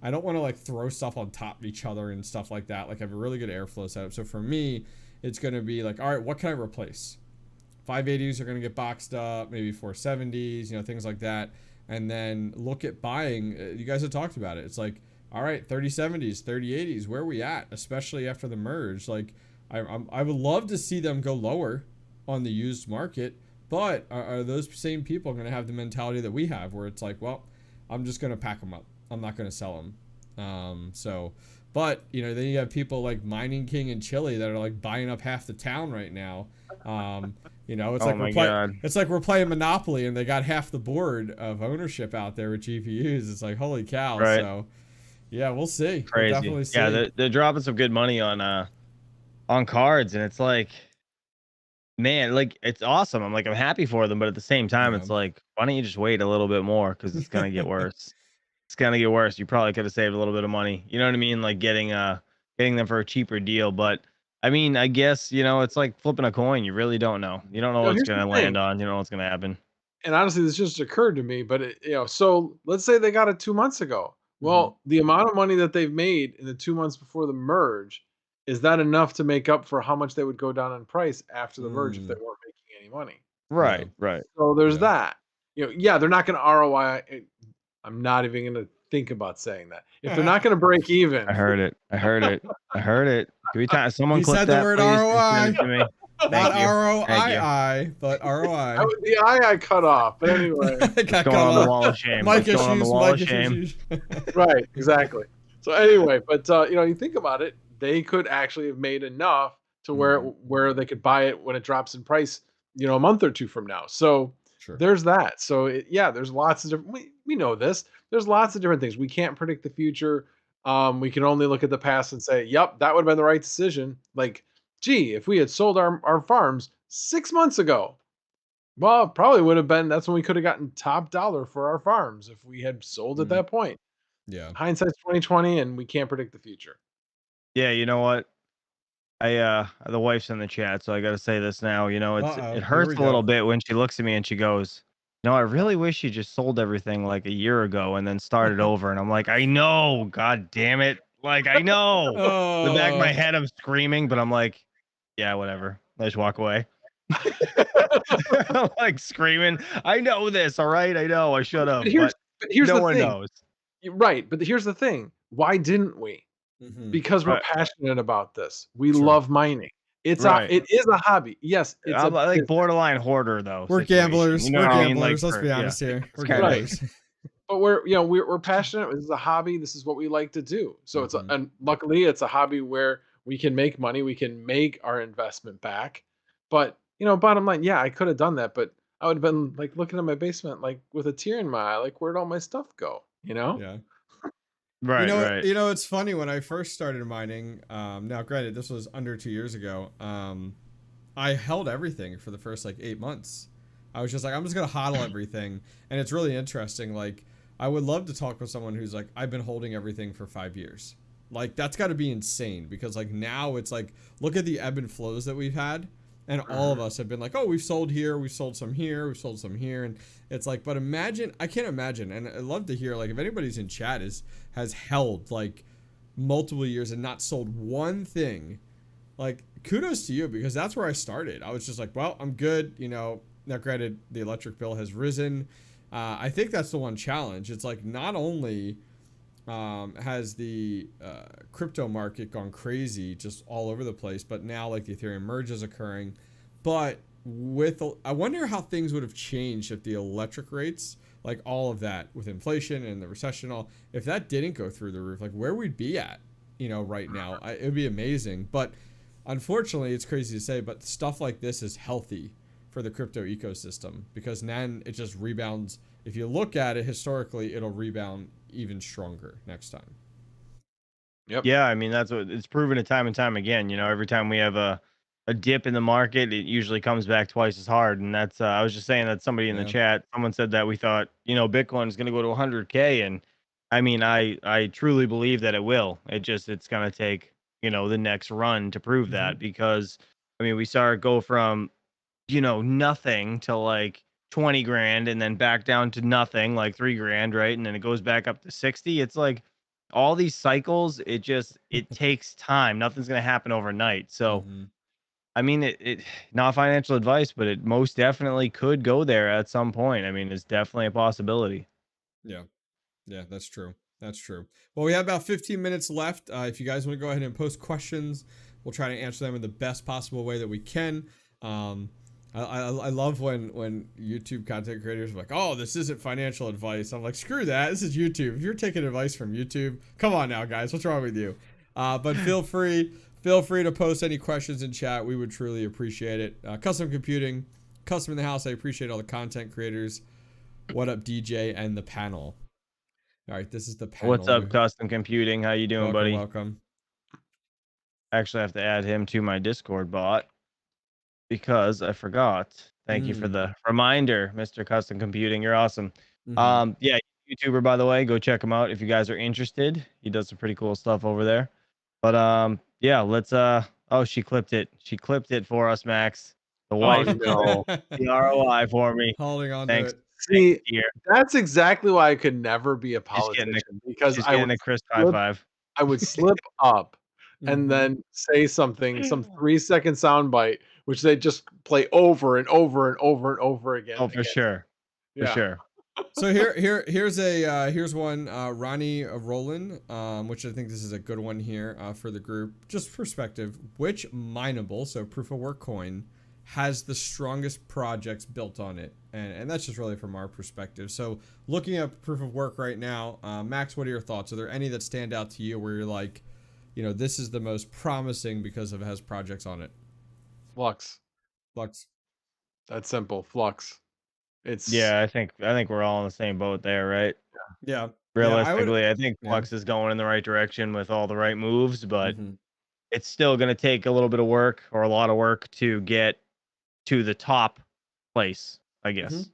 I don't want to like throw stuff on top of each other and stuff like that. Like I have a really good airflow setup. So for me, it's going to be like, all right, what can I replace? 580s are going to get boxed up, maybe 470s, things like that. And then look at buying. You guys have talked about it. It's like, all right, 3070s, 3080s, where are we at? Especially after the merge. Like I would love to see them go lower on the used market. But are those same people going to have the mentality that we have where it's like, well, I'm just going to pack them up. I'm not going to sell them. But then you have people like Mining King and Chili that are like buying up half the town right now. It's like we're playing Monopoly and they got half the board of ownership out there with GPUs. It's like, holy cow. Right. So yeah, we'll see. Crazy. We'll definitely see. Yeah, they're dropping some good money on cards, and it's like, man, like it's awesome. I'm happy for them, but at the same time, it's like, why don't you just wait a little bit more? Because it's gonna get worse. It's gonna get worse. You probably could have saved a little bit of money. You know what I mean? Like getting them for a cheaper deal. But I mean, I guess it's like flipping a coin. You really don't know. You don't know what's gonna land on. You don't know what's gonna happen. And honestly, this just occurred to me. But so let's say they got it 2 months ago. Well, the amount of money that they've made in the 2 months before the merge, is that enough to make up for how much they would go down in price after the merge if they weren't making any money? Right. So there's that. They're not going to ROI. I'm not even going to think about saying that. If they're not going to break even. I heard it. Can we talk? Someone clip said that, the word please? ROI. To me. Not ROII, but ROI. The I cut off. But anyway. Going on the wall of shame. Mike Going on the issues. wall of shame. Right. Exactly. So anyway, but you think about it. They could actually have made enough to where they could buy it when it drops in price, a month or two from now. So there's that. So there's lots of different. We know this. There's lots of different things. We can't predict the future. We can only look at the past and say, yep, that would have been the right decision. Like, gee, if we had sold our farms 6 months ago, well, it probably would have been. That's when we could have gotten top dollar for our farms if we had sold at that point. Yeah. Hindsight's 2020, and we can't predict the future. Yeah, you know what? The wife's in the chat, so I got to say this now. It hurts a little bit when she looks at me and she goes, No, I really wish you just sold everything like a year ago and then started over. And I'm like, I know, god damn it. Like, I know. In the back of my Oh, head, I'm screaming, but I'm like, yeah, whatever. I just walk away. I'm like screaming, I know this, all right? I know I should But have, here's no the one thing. knows. Right, but here's the thing. Why didn't we? Because we're Right, passionate about this. We true. love mining. right. It is a hobby. Yes, it's I'm a like business. borderline hoarder though We're situation. You gamblers. know We're what I mean? Like gamblers. Let's for, be yeah, honest here. We're it's kind of Right. gamblers. But we're passionate. This is a hobby. This is what we like to do. So and luckily it's a hobby where we can make money. We can make our investment back. But bottom line, yeah, I could have done that, but I would have been like looking at my basement like with a tear in my eye, like where'd all my stuff go? Yeah. right, right. It's funny when I first started mining. Now, granted, this was under 2 years ago. I held everything for the first like 8 months. I was just like, I'm just gonna hodl everything, and it's really interesting. Like, I would love to talk with someone who's like, I've been holding everything for 5 years. Like, that's got to be insane because like now it's like, look at the ebb and flows that we've had, and all of us have been like, oh, we've sold here, we've sold some here, we've sold some here, and it's like, but imagine, I can't imagine, and I'd love to hear like if anybody's in chat has held like multiple years and not sold one thing, like kudos to you because that's where I started. I was just like, well, I'm good. Now granted, the electric bill has risen. I think that's the one challenge. It's like not only has the crypto market gone crazy just all over the place, but now like the Ethereum merge is occurring. But I wonder how things would have changed if the electric rates, like all of that with inflation and the recession, all if that didn't go through the roof, like where we'd be at, right now. It would be amazing. But unfortunately, it's crazy to say, but stuff like this is healthy for the crypto ecosystem because then it just rebounds. If you look at it historically, it'll rebound even stronger next time. Yep. Yeah, I mean that's what it's proven it time and time again. Every time we have a dip in the market, it usually comes back twice as hard. And that's I was just saying that somebody in the Yeah. chat, someone said that we thought Bitcoin is going to go to 100K, and I mean I truly believe that it will. It's going to take the next run to prove that because I mean we saw it go from nothing to like 20 grand and then back down to nothing, like 3 grand, right? And then it goes back up to 60. It's like all these cycles, it takes time. Nothing's going to happen overnight. So, I mean, it not financial advice, but it most definitely could go there at some point. I mean, it's definitely a possibility. Yeah. Yeah, that's true. That's true. Well, we have about 15 minutes left. If you guys want to go ahead and post questions, we'll try to answer them in the best possible way that we can. I love when YouTube content creators are like, oh, this isn't financial advice. I'm like, screw that. This is YouTube. If you're taking advice from YouTube, come on now, guys. What's wrong with you? But feel free to post any questions in chat. We would truly appreciate it. Custom Computing, Custom in the House. I appreciate all the content creators. What up, DJ and the panel? All right, this is the panel. What's up, Custom Computing? How you doing, buddy? Welcome. Actually, I have to add him to my Discord bot because I forgot. Thank you for the reminder, Mr. Custom Computing. You're awesome. Yeah, YouTuber, by the way. Go check him out if you guys are interested. He does some pretty cool stuff over there. But yeah, let's oh, she clipped it. She clipped it for us, Max. The wife, no. the ROI for me. Holding on Thanks. to it. See, that's exactly why I could never be a politician because I would Chris high five. I would slip up and then say something, some 3-second soundbite, which they just play over and over and over and over again. Oh, for sure. For sure. So here's one, Ronnie Roland, which I think this is a good one here for the group. Just perspective, which mineable, so proof of work coin, has the strongest projects built on it? And that's just really from our perspective. So looking at proof of work right now, Max, what are your thoughts? Are there any that stand out to you where you're like, this is the most promising because it has projects on it? Flux. That's simple. Flux. I think we're all in the same boat there, right? Yeah. Realistically, I think Flux is going in the right direction with all the right moves, but it's still going to take a little bit of work or a lot of work to get to the top place, I guess.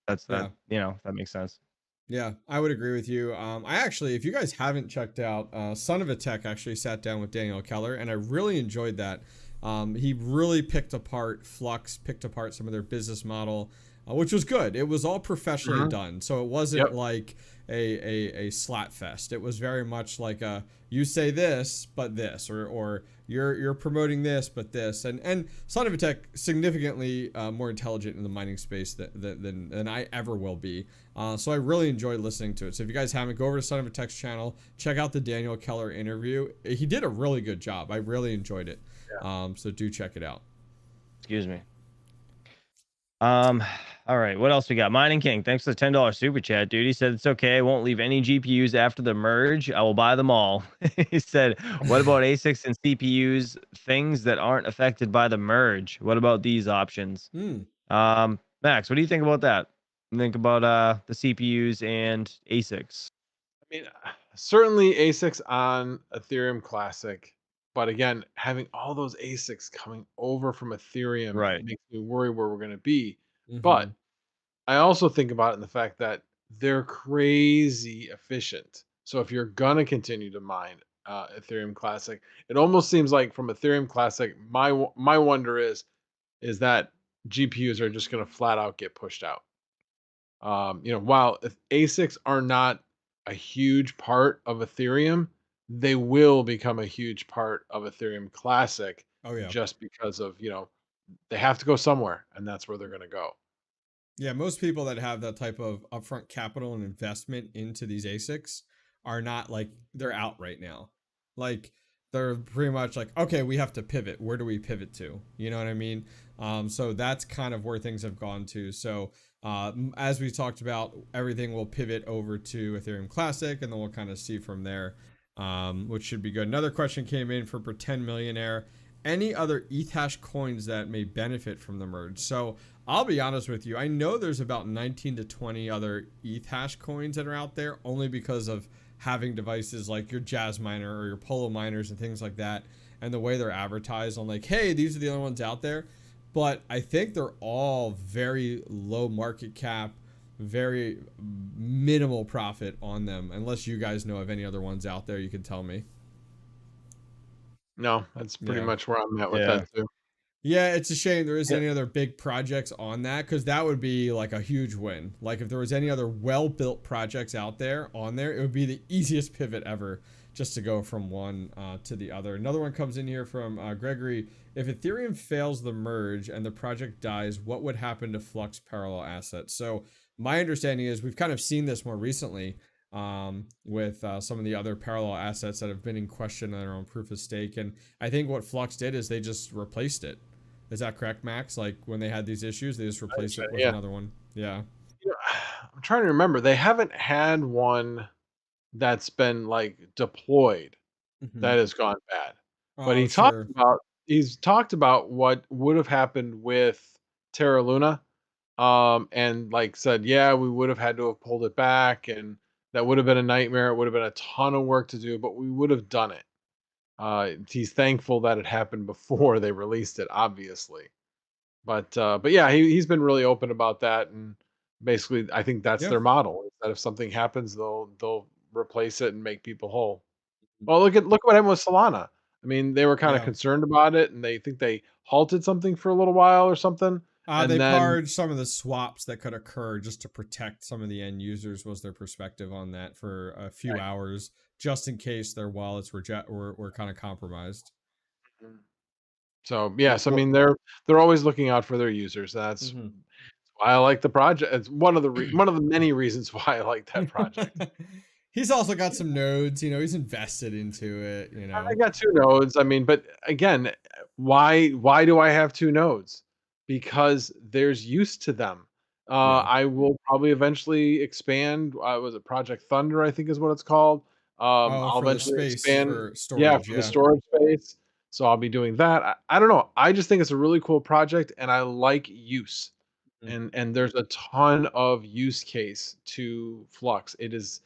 That's that, that makes sense. Yeah, I would agree with you. I actually, if you guys haven't checked out, Son of a Tech actually sat down with Daniel Keller, and I really enjoyed that. He really picked apart Flux, picked apart some of their business model. which was good. It was all professionally Mhm. done, so it wasn't Yep. like a slot fest. It was very much like a you say this but this, or you're promoting this but this, and Son of a Tech significantly more intelligent in the mining space than I ever will be. So I really enjoyed listening to it. So if you guys haven't, go over to Son of a Tech's channel, check out the Daniel Keller interview. He did a really good job. I really enjoyed it. Yeah. So do check it out. Excuse me. All right, what else we got? Mining King, thanks for the $10 super chat, dude. He said it's okay. I won't leave any GPUs after the merge. I will buy them all. He said, what about ASICs and CPUs, things that aren't affected by the merge? What about these options? Max, what do you think about that? Think about the CPUs and ASICs. I mean, certainly ASICs on Ethereum Classic, but again, having all those ASICs coming over from Ethereum Right. makes me worry where we're going to be. But I also think about it in the fact that they're crazy efficient. So if you're gonna continue to mine Ethereum Classic, it almost seems like from Ethereum Classic, my wonder is that GPUs are just gonna flat out get pushed out. While ASICs are not a huge part of Ethereum, they will become a huge part of Ethereum Classic. Oh yeah. Just because of they have to go somewhere, and that's where they're gonna go. Yeah, most people that have that type of upfront capital and investment into these ASICs are not like they're out right now. Like they're pretty much like, okay, we have to pivot. Where do we pivot to? You know what I mean? So that's kind of where things have gone to. So as we talked about, everything will pivot over to Ethereum Classic, and then we'll kind of see from there, which should be good. Another question came in for Pretend Millionaire. Any other ETH hash coins that may benefit from the merge? So I'll be honest with you. I know there's about 19 to 20 other ETH hash coins that are out there, only because of having devices like your Jazz Miner or your Polo miners and things like that, and the way they're advertised on like, hey, these are the other ones out there. But I think they're all very low market cap, very minimal profit on them. Unless you guys know of any other ones out there, you can tell me. No, that's pretty much where I'm at with that too. Yeah, it's a shame there isn't any other big projects on that, because that would be like a huge win. Like if there was any other well-built projects out there on there, it would be the easiest pivot ever, just to go from one to the other. Another one comes in here from Gregory. If Ethereum fails the merge and the project dies, what would happen to Flux parallel assets? So my understanding is we've kind of seen this more recently with some of the other parallel assets that have been in question on their own proof of stake. And I think what Flux did is they just replaced it. Is that correct, Max? Like when they had these issues, they just replaced it with another one. Yeah. I'm trying to remember. They haven't had one that's been like deployed that has gone bad. But he's talked about what would have happened with Terra Luna. And like said, yeah, we would have had to have pulled it back, and that would have been a nightmare. It would have been a ton of work to do, but we would have done it. He's thankful that it happened before they released it, obviously. But yeah, he's been really open about that, and basically, I think that's their model. Is that if something happens, they'll replace it and make people whole. Well, look what happened with Solana. I mean, they were kind of concerned about it, and they think they halted something for a little while or something. And they then parred some of the swaps that could occur just to protect some of the end users, was their perspective on that for a few hours, just in case their wallets were kind of compromised. So yes, I mean they're always looking out for their users. That's why I like the project. It's one of the many reasons why I like that project. He's also got some nodes, he's invested into it, I got 2 nodes. I mean, but again, why do I have 2 nodes? Because there's use to them. I will probably eventually expand. Was it Project Thunder? I think is what it's called. I'll for the eventually space expand. for storage, For the storage space. So I'll be doing that. I don't know. I just think it's a really cool project, and I like use. And there's a ton of use case to Flux. It is.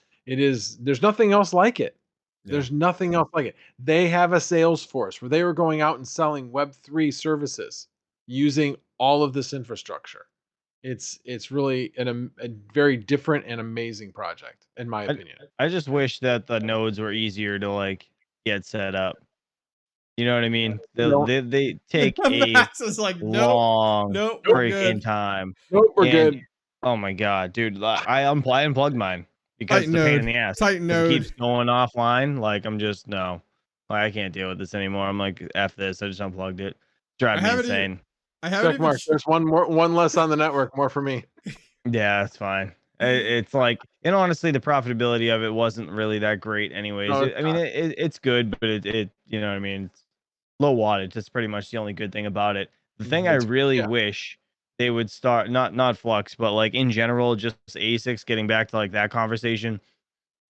There's nothing else like it. There's nothing else like it. They have a sales force where they were going out and selling Web3 services using all of this infrastructure. It's really a very different and amazing project, in my opinion. I just wish that the nodes were easier to like get set up. You know what I mean? No. They take a Max is like, nope, long nope, we're freaking good. time. Nope, we're And good. oh my god, dude, I unplugged mine because Tight it's a pain in node, the ass. tight It node. keeps going offline. Like I'm just no, like, I can't deal with this anymore. I'm like, F this. I just unplugged it. Drive me insane. I haven't Check even. mark. There's one less on the network. More for me. Yeah, it's fine. It's like, and honestly, the profitability of it wasn't really that great, anyways. No, I mean, it's good, but it you know what I mean. It's low wattage. That's pretty much the only good thing about it. The thing I really wish they would start, not Flux, but like in general, just ASICs. Getting back to like that conversation,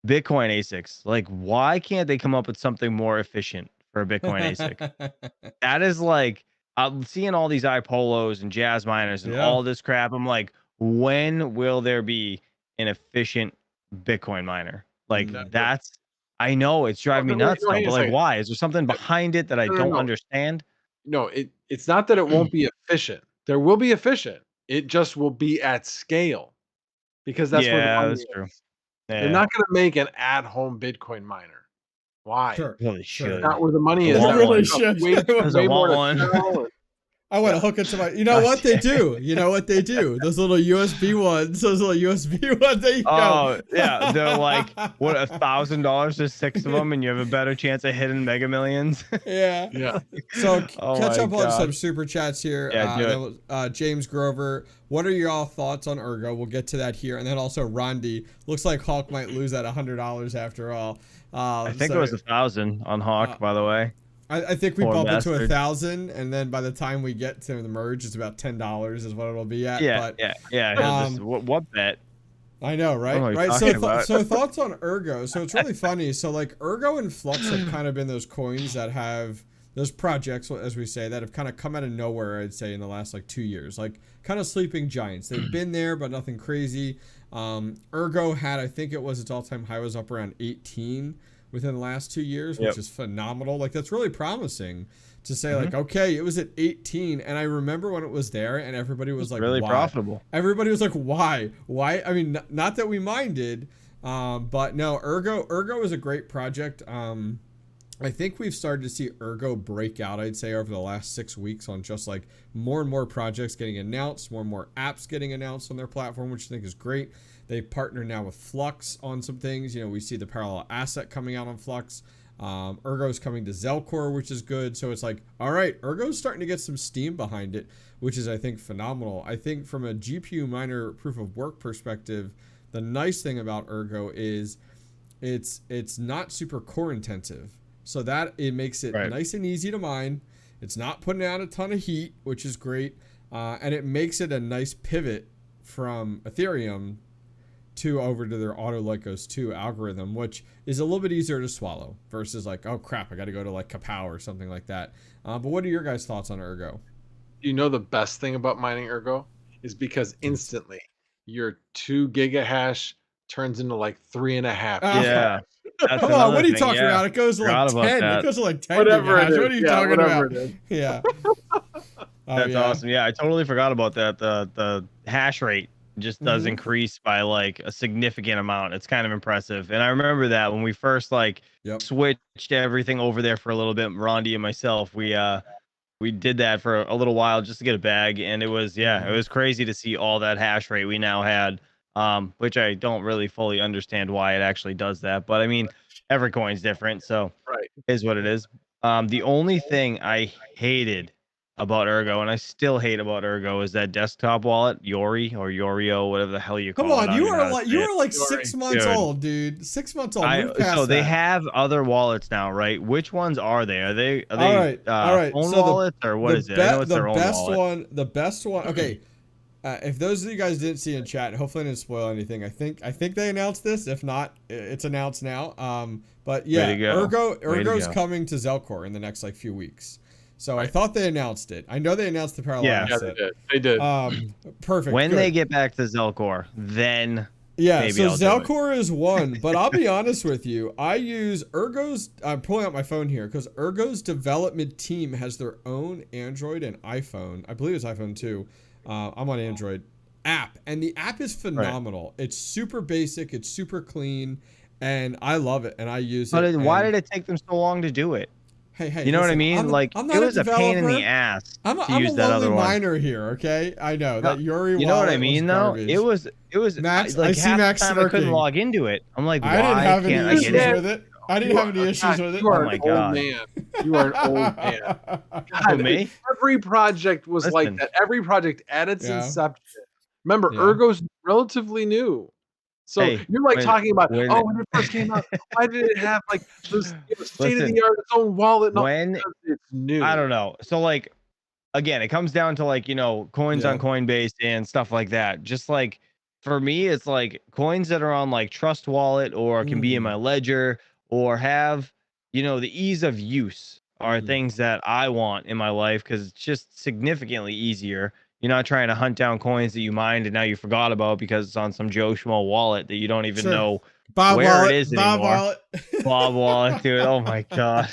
Bitcoin ASICs. Like, why can't they come up with something more efficient for a Bitcoin ASIC? That is like, I'm seeing all these iPolos and jazz miners and all this crap. I'm like, when will there be an efficient Bitcoin miner? Like that's, I know it's driving me nuts, though, but like, why? Is there something behind it that I don't understand? No, it's not that it won't be efficient. There will be efficient. It just will be at scale because that's where the money that's is. true. They're not going to make an at-home Bitcoin miner. Why? Sure. Really should. Not where the money is. They really should. Way more to sell. I want to hook it to my. You know what they do? You know what they do? Those little USB ones. Those little USB ones. There you go. Oh yeah, they're like what, $1,000 for 6 of them, and you have a better chance of hitting Mega Millions. Yeah. So catch up on some super chats here. Yeah, James Grover, what are y'all thoughts on Ergo? We'll get to that here, and then also Rondi. Looks like Hawk might lose that $100 after all. I think it was 1,000 on Hawk, by the way. I think we Poor bump it to bastard. 1,000, and then by the time we get to the merge, it's about $10 is what it'll be at. Yeah, but, what bet? I know, right? What are we Right. talking So thoughts on Ergo. So it's really funny. So like Ergo and Flux have kind of been those coins that have those projects, as we say, that have kind of come out of nowhere. I'd say in the last like 2 years, like kind of sleeping giants. They've been there, but nothing crazy. Ergo had, I think it was its all-time high was up around 18 within the last 2 years, which is phenomenal. Like that's really promising to say like, okay, it was at 18. And I remember when it was there and everybody was like, really why? Profitable. Everybody was like, why? I mean, not that we minded, but no, Ergo is a great project. I think we've started to see Ergo break out, I'd say, over the last 6 weeks on just like more and more projects getting announced, more and more apps getting announced on their platform, which I think is great. They've partnered now with Flux on some things. You know, we see the parallel asset coming out on Flux. Ergo's coming to Zelcore, which is good. So it's like, all right, Ergo's starting to get some steam behind it, which is, I think, phenomenal. I think from a GPU miner proof of work perspective, the nice thing about Ergo is it's not super core intensive. So that it makes it nice and easy to mine. It's not putting out a ton of heat, which is great. And it makes it a nice pivot from Ethereum over to their Auto-Lycos 2 algorithm, which is a little bit easier to swallow versus like, oh crap, I got to go to like 𝐾𝐿 or something like that. But what are your guys' thoughts on Ergo? You know, the best thing about mining Ergo is because instantly your 2 gigahash turns into like 3.5. Yeah. Come on, what are you talking about? It goes to like 10. It goes to like 10 gigahash. What are you talking about? Yeah. That's awesome. Yeah, I totally forgot about that. The hash rate just does increase by like a significant amount. It's kind of impressive. And I remember that when we first like switched everything over there for a little bit, Rondi and myself, we did that for a little while just to get a bag, and it was it was crazy to see all that hash rate we now had, which I don't really fully understand why it actually does that, but I mean every coin's different, so it is what it is. The only thing I hated about Ergo, and I still hate about Ergo, is that desktop wallet, 𝐿//Ori or 𝐿//Io, whatever the hell you call it. Come on, you are like 6 months old, dude. 6 months old. So they have other wallets now, right? Which ones are they? Are they all right. Own so wallets or what is it? I know it's their own wallet. The best one. Okay. If those of you guys didn't see in chat, hopefully I didn't spoil anything. I think they announced this. If not, it's announced now. But yeah, Ergo's coming to Zelcore in the next like few weeks. So I thought they announced it. I know they announced the parallel asset. Yeah, they did. Perfect. When they get back to Zelcore, then maybe so I'll Zelcore is one, but I'll be honest with you. I use Ergo's. I'm pulling out my phone here because Ergo's development team has their own Android and iPhone. I believe it's iPhone too. I'm on Android app, and the app is phenomenal. It's super basic. It's super clean, and I love it. And I use it. Why did it take them so long to do it? hey, You know what I listen, mean? Like I'm it not a was a pain in the developer. ass to I'm a use that lonely other one. miner here, okay? I know No, that Uri you know what I wallet was mean though? It garbage. was Max, I like see half the Max time I couldn't smirking. log into it. I'm like, I didn't why have any can't I get issues in? with it. I didn't have any issues with it. You are Oh my an old God. man. You are an old man. For God, me? every project was like Listen. that. Every project at its Yeah. inception. Remember, Yeah. 𝐼𝐺O's relatively new. So Hey, you're like talking about, when oh, when it first came out, why did it have like this state of listen, the art, its own wallet? No, when because it's new. I don't know. So like again, it comes down to like, you know, coins Yeah. on Coinbase and stuff like that. Just like for me, it's like coins that are on like Trust Wallet or can be in my ledger or have, you know, the ease of use are things that I want in my life because it's just significantly easier. You're not trying to hunt down coins that you mined and now you forgot about because it's on some Joe Schmo wallet that you don't even Sure. know Bob where wallet, it is Bob anymore. wallet. Bob wallet, dude. Oh my God.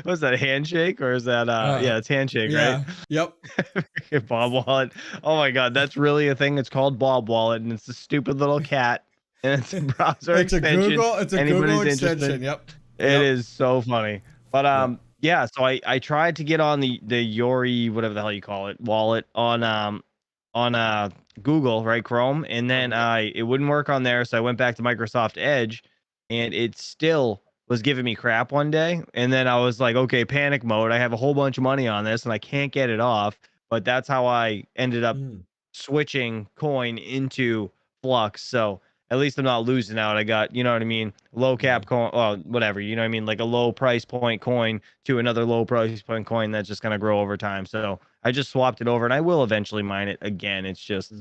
Was that handshake or is that yeah, it's handshake, Yeah. right? Yep. Bob wallet. Oh my God, that's really a thing. It's called Bob wallet, and it's a stupid little cat, and it's a browser It's a extension. Google. It's a Google extension. Yep. It is so funny. But yeah. So I tried to get on the Yori, whatever the hell you call it, wallet on Google, right, Chrome, and then it wouldn't work on there, so I went back to Microsoft Edge, and it still was giving me crap one day, and then I was like, okay, panic mode. I have a whole bunch of money on this, and I can't get it off. But that's how I ended up switching coin into Flux. So at least I'm not losing out. I got, you know what I mean, low cap coin, well, whatever, you know what I mean, like a low price point coin to another low price point coin that's just gonna grow over time. So I just swapped it over, and I will eventually mine it again. It's just,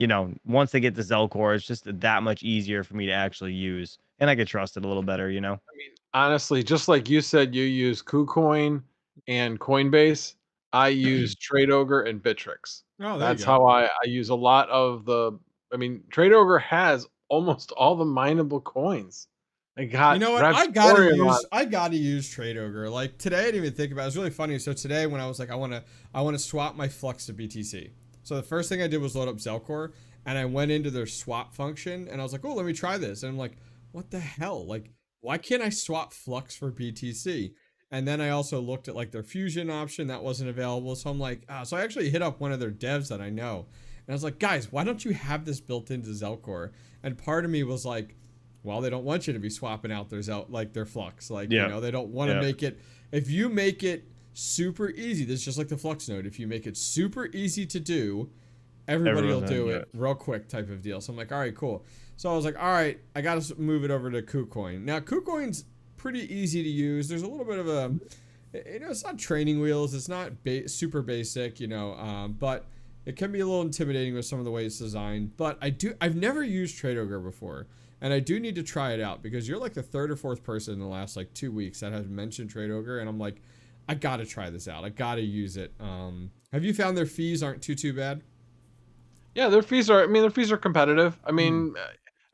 you know, once they get the 𝐶-Core, it's just that much easier for me to actually use, and I could trust it a little better, you know. I mean, honestly, just like you said, you use KuCoin and Coinbase. I use TradeOgre and Bittrex. Oh, there That's you go. how I use a lot of the. I mean, TradeOgre has almost all the mineable coins. I got You know what? I gotta use TradeOgre. Like today, I didn't even think about it. It was really funny. So today, when I was like, I wanna swap my Flux to BTC. So the first thing I did was load up 𝐶-Core, and I went into their swap function, and I was like, oh, let me try this. And I'm like, what the hell? Like, why can't I swap Flux for BTC? And then I also looked at like their fusion option that wasn't available. So I'm like, so I actually hit up one of their devs that I know, and I was like, guys, why don't you have this built into 𝐶-Core? And part of me was like, well, they don't want you to be swapping out their their Flux. Like, you know, they don't want to make it. If you make it super easy, this is just like the Flux node. If you make it super easy to do, everybody will do it real quick type of deal. So I'm like, all right, cool. So I was like, all right, I got to move it over to KuCoin. Now, KuCoin's pretty easy to use. There's a little bit of a, you know, it's not training wheels. It's not super basic, you know, but it can be a little intimidating with some of the way it's designed. But I've never used TradeOgre before. And I do need to try it out because you're like the third or fourth person in the last like 2 weeks that has mentioned TradeOgre, and I'm like, I gotta try this out. I gotta use it. Have you found their fees aren't too bad? Yeah, their fees are. I mean, their fees are competitive. I mean,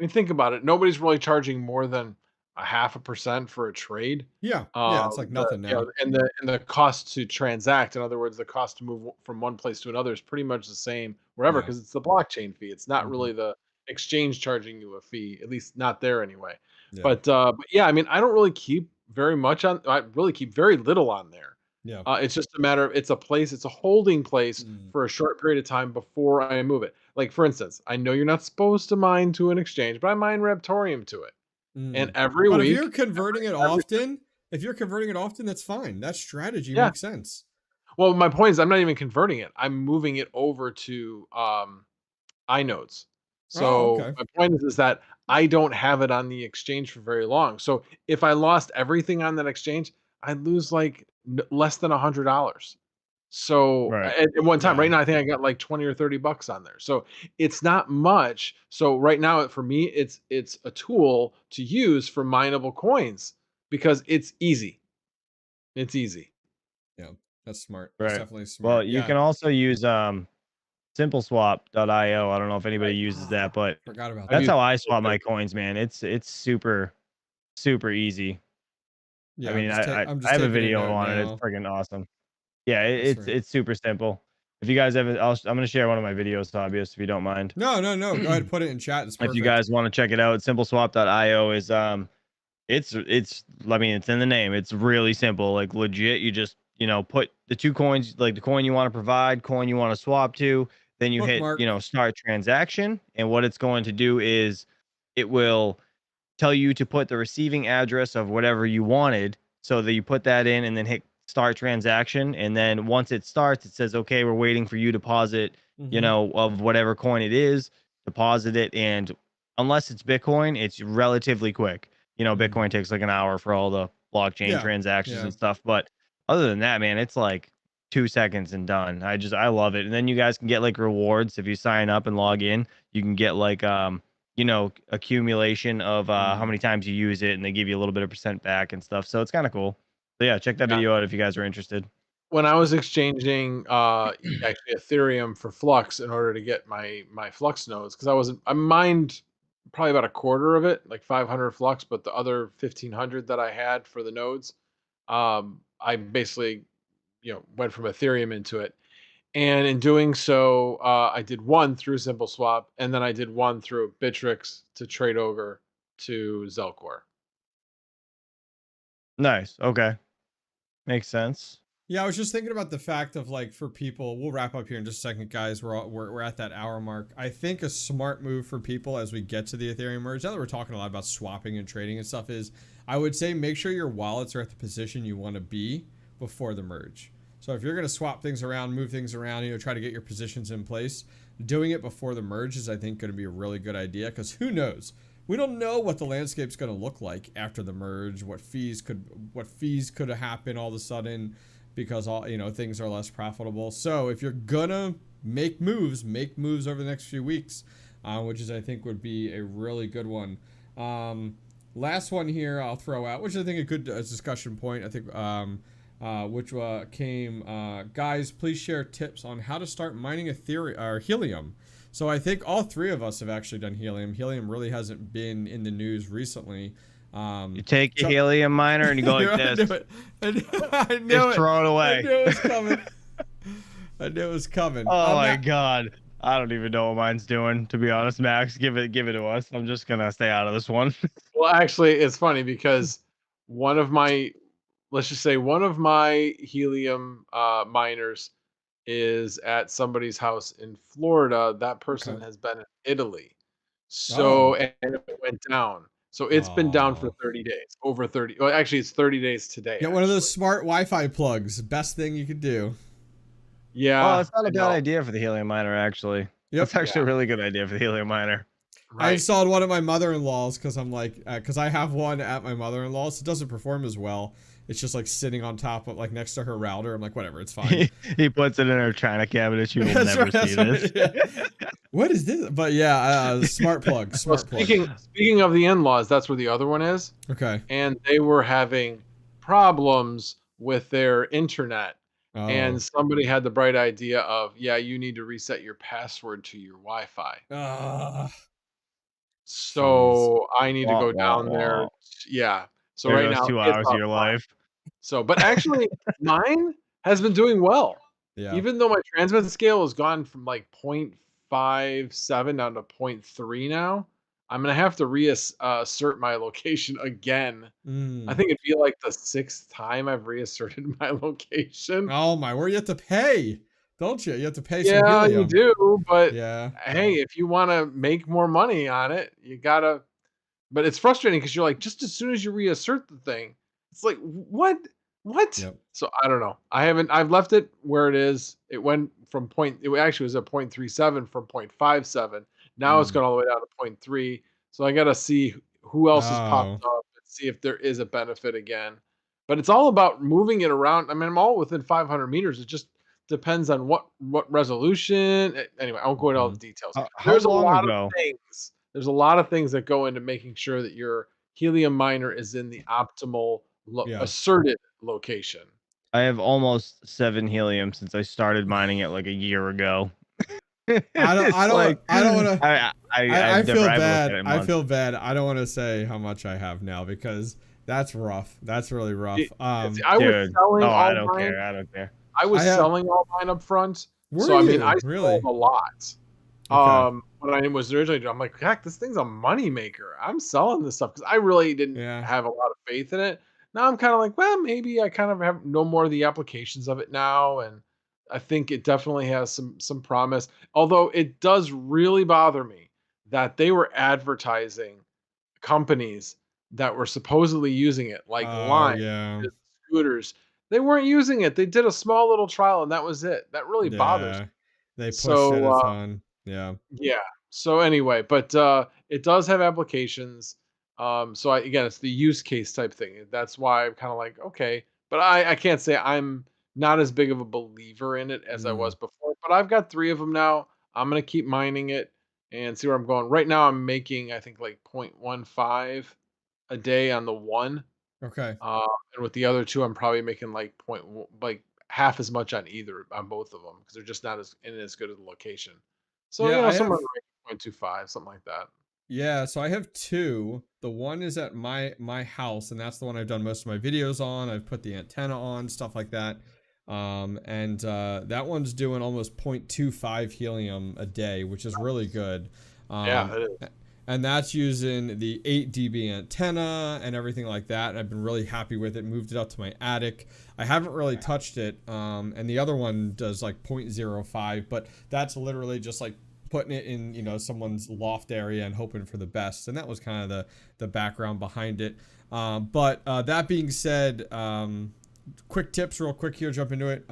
think about it. Nobody's really charging more than 0.5% for a trade. Yeah, yeah, it's like nothing now. You know, and the cost to transact, in other words, the cost to move from one place to another is pretty much the same wherever because it's the blockchain fee. It's not really the exchange charging you a fee, at least not there anyway. Yeah. But yeah, I mean, I don't really keep very much on. I really keep very little on there. Yeah. It's just a matter of it's a place, it's a holding place for a short period of time before I move it. Like for instance, I know you're not supposed to mine to an exchange, but I mine Reptorium to it. And every but week, if you're converting it often, that's fine. That strategy makes sense. Well, my point is, I'm not even converting it. I'm moving it over to inodes. So my point is that I don't have it on the exchange for very long. So if I lost everything on that exchange, I'd lose like less than $100. So at one time, right now, I think I got like 20 or 30 bucks on there. So it's not much. So right now, for me, it's a tool to use for mineable coins because it's easy. It's easy. Yeah, that's smart. Right. That's definitely smart. Well, you can also use simpleswap.io. I don't know if anybody uses that, but forgot about that's how I swap my coins, man. It's super easy. Yeah, I mean, I have a video on it. It's freaking awesome. Yeah, it's super simple. If you guys ever, I'm gonna share one of my videos, Hobbyist, if you don't mind. No. Go ahead, put it in chat. It's perfect. If you guys want to check it out, simpleswap.io is It's I mean, it's in the name. It's really simple. Like legit, you just, put the two coins, like the coin you want to provide, coin you want to swap to, then you hit, Bookmark. start transaction. And what it's going to do is it will tell you to put the receiving address of whatever you wanted, so that you put that in and then hit start transaction. And then once it starts, it says, okay, we're waiting for you to deposit, of whatever coin it is, deposit it. And unless it's Bitcoin, it's relatively quick. Bitcoin takes like an hour for all the blockchain Yeah. transactions Yeah. and stuff. But other than that, man, it's like 2 seconds and done. I love it. And then you guys can get like rewards if you sign up and log in. You can get like accumulation of how many times you use it, and they give you a little bit of percent back and stuff. So it's kind of cool. So yeah, check that Yeah. video out if you guys are interested. When I was exchanging actually Ethereum for Flux in order to get my Flux nodes, because I mined probably about a quarter of it, like 500 Flux, but the other 1,500 that I had for the nodes, I basically went from Ethereum into it. And in doing so, I did one through Simple Swap, and then I did one through Bittrex to trade over to 𝐍𝐞. Nice. Okay. Makes sense. Yeah, I was just thinking about the fact of like for people. We'll wrap up here in just a second, guys. We're at that hour mark. I think a smart move for people as we get to the Ethereum merge, now that we're talking a lot about swapping and trading and stuff, is I would say make sure your wallets are at the position you want to be before the merge. So if you're going to swap things around, move things around, try to get your positions in place, doing it before the merge is, I think, going to be a really good idea, because who knows? We don't know what the landscape's going to look like after the merge, what fees could happen all of a sudden, because all things are less profitable. So if you're gonna make moves over the next few weeks, which is I think would be a really good one. Last one here I'll throw out, which I think a good discussion point. I think which came, guys, please share tips on how to start mining Ethereum or Helium. So I think all three of us have actually done Helium. Helium really hasn't been in the news recently. You take a helium miner and you go like this. I knew it. Just throw it away. I knew it was coming. I knew it was coming. Oh my god. I don't even know what mine's doing, to be honest, Max. Give it to us. I'm just gonna stay out of this one. Well, actually, it's funny because let's just say one of my helium miners is at somebody's house in Florida. That person has been in Italy. So, and it went down. So it's been down for 30 days, over 30. Well, actually, it's 30 days today. Get one of those smart Wi-Fi plugs. Best thing you could do. Yeah. Oh, it's not a bad idea for the helium miner, actually. Yep. That's actually a really good idea for the helium miner. Right. I installed one at my mother-in-law's because I'm like, because I have one at my mother-in-law's. It doesn't perform as well. It's just like sitting on top of, like, next to her router. I'm like, whatever, it's fine. He puts it in her China cabinet. She will never see this. Yeah. What is this? But yeah, smart plug. Smart plug. Speaking of the in-laws, that's where the other one is. Okay. And they were having problems with their internet. Oh. And somebody had the bright idea of, yeah, you need to reset your password to your Wi-Fi. So I need to go down there. Yeah. So there right now, 2 hours of your life. So, but actually, mine has been doing well. Yeah. Even though my transmit scale has gone from like 0.57 down to 0.3 now, I'm gonna have to reassert my location again. I think it'd be like the 6th time I've reasserted my location. Oh my word! You have to pay, don't you? You have to pay. Some yeah, helium. you do. But yeah, hey, if you want to make more money on it, you gotta. But it's frustrating because you're like, just as soon as you reassert the thing, it's like, what? Yep. So I don't know. I've left it where it is. It went from it actually was at 0.37 from 0.57. Now it's gone all the way down to 0.3. So I got to see who else has popped up and see if there is a benefit again. But it's all about moving it around. I mean, I'm all within 500 meters. It just depends on what resolution. Anyway, I won't go into all the details. There's a lot of things. There's a lot of things that go into making sure that your helium miner is in the optimal asserted location. I have almost 7 helium since I started mining it like a year ago. I don't want to. I feel bad. I feel bad. I don't want to say how much I have now because that's rough. That's really rough. I was selling all I don't care. I don't care. I was selling all mine up front. So I mean, I sold a lot. Okay. When I was originally doing, I'm like, heck, this thing's a money maker. I'm selling this stuff because I really didn't Yeah. have a lot of faith in it. Now I'm kind of like, well, maybe I kind of have know more of the applications of it now, and I think it definitely has some promise. Although it does really bother me that they were advertising companies that were supposedly using it, like Oh Lime, yeah. scooters. They weren't using it. They did a small little trial, and that was it. That really bothers Yeah. me. They pushed it So, a ton. Yeah. yeah. So anyway, but it does have applications. So again, it's the use case type thing. That's why I'm kind of like, okay, but I can't say I'm not as big of a believer in it as I was Mm. before. But I've got 3 of them now. I'm gonna keep mining it and see where I'm going. Right now, I'm making I think like 0.15 a day on the one, Okay. and with the other 2, I'm probably making like like half as much on either on both of them because they're just not as in as good of a location. So Yeah, I somewhere have. around 0.25, something like that. Yeah, so I have two. The one is at my house, and that's the one I've done most of my videos on. I've put the antenna on, stuff like that. And that one's doing almost 0.25 helium a day, which is really good. Yeah, Um, it is. and that's using the 8 dB antenna and everything like that. And I've been really happy with it. Moved it up to my attic. I haven't really touched it. And the other one does like 0.05, but that's literally just like putting it in, someone's loft area and hoping for the best. And that was kind of the background behind it. But that being said, quick tips real quick here, jump into it.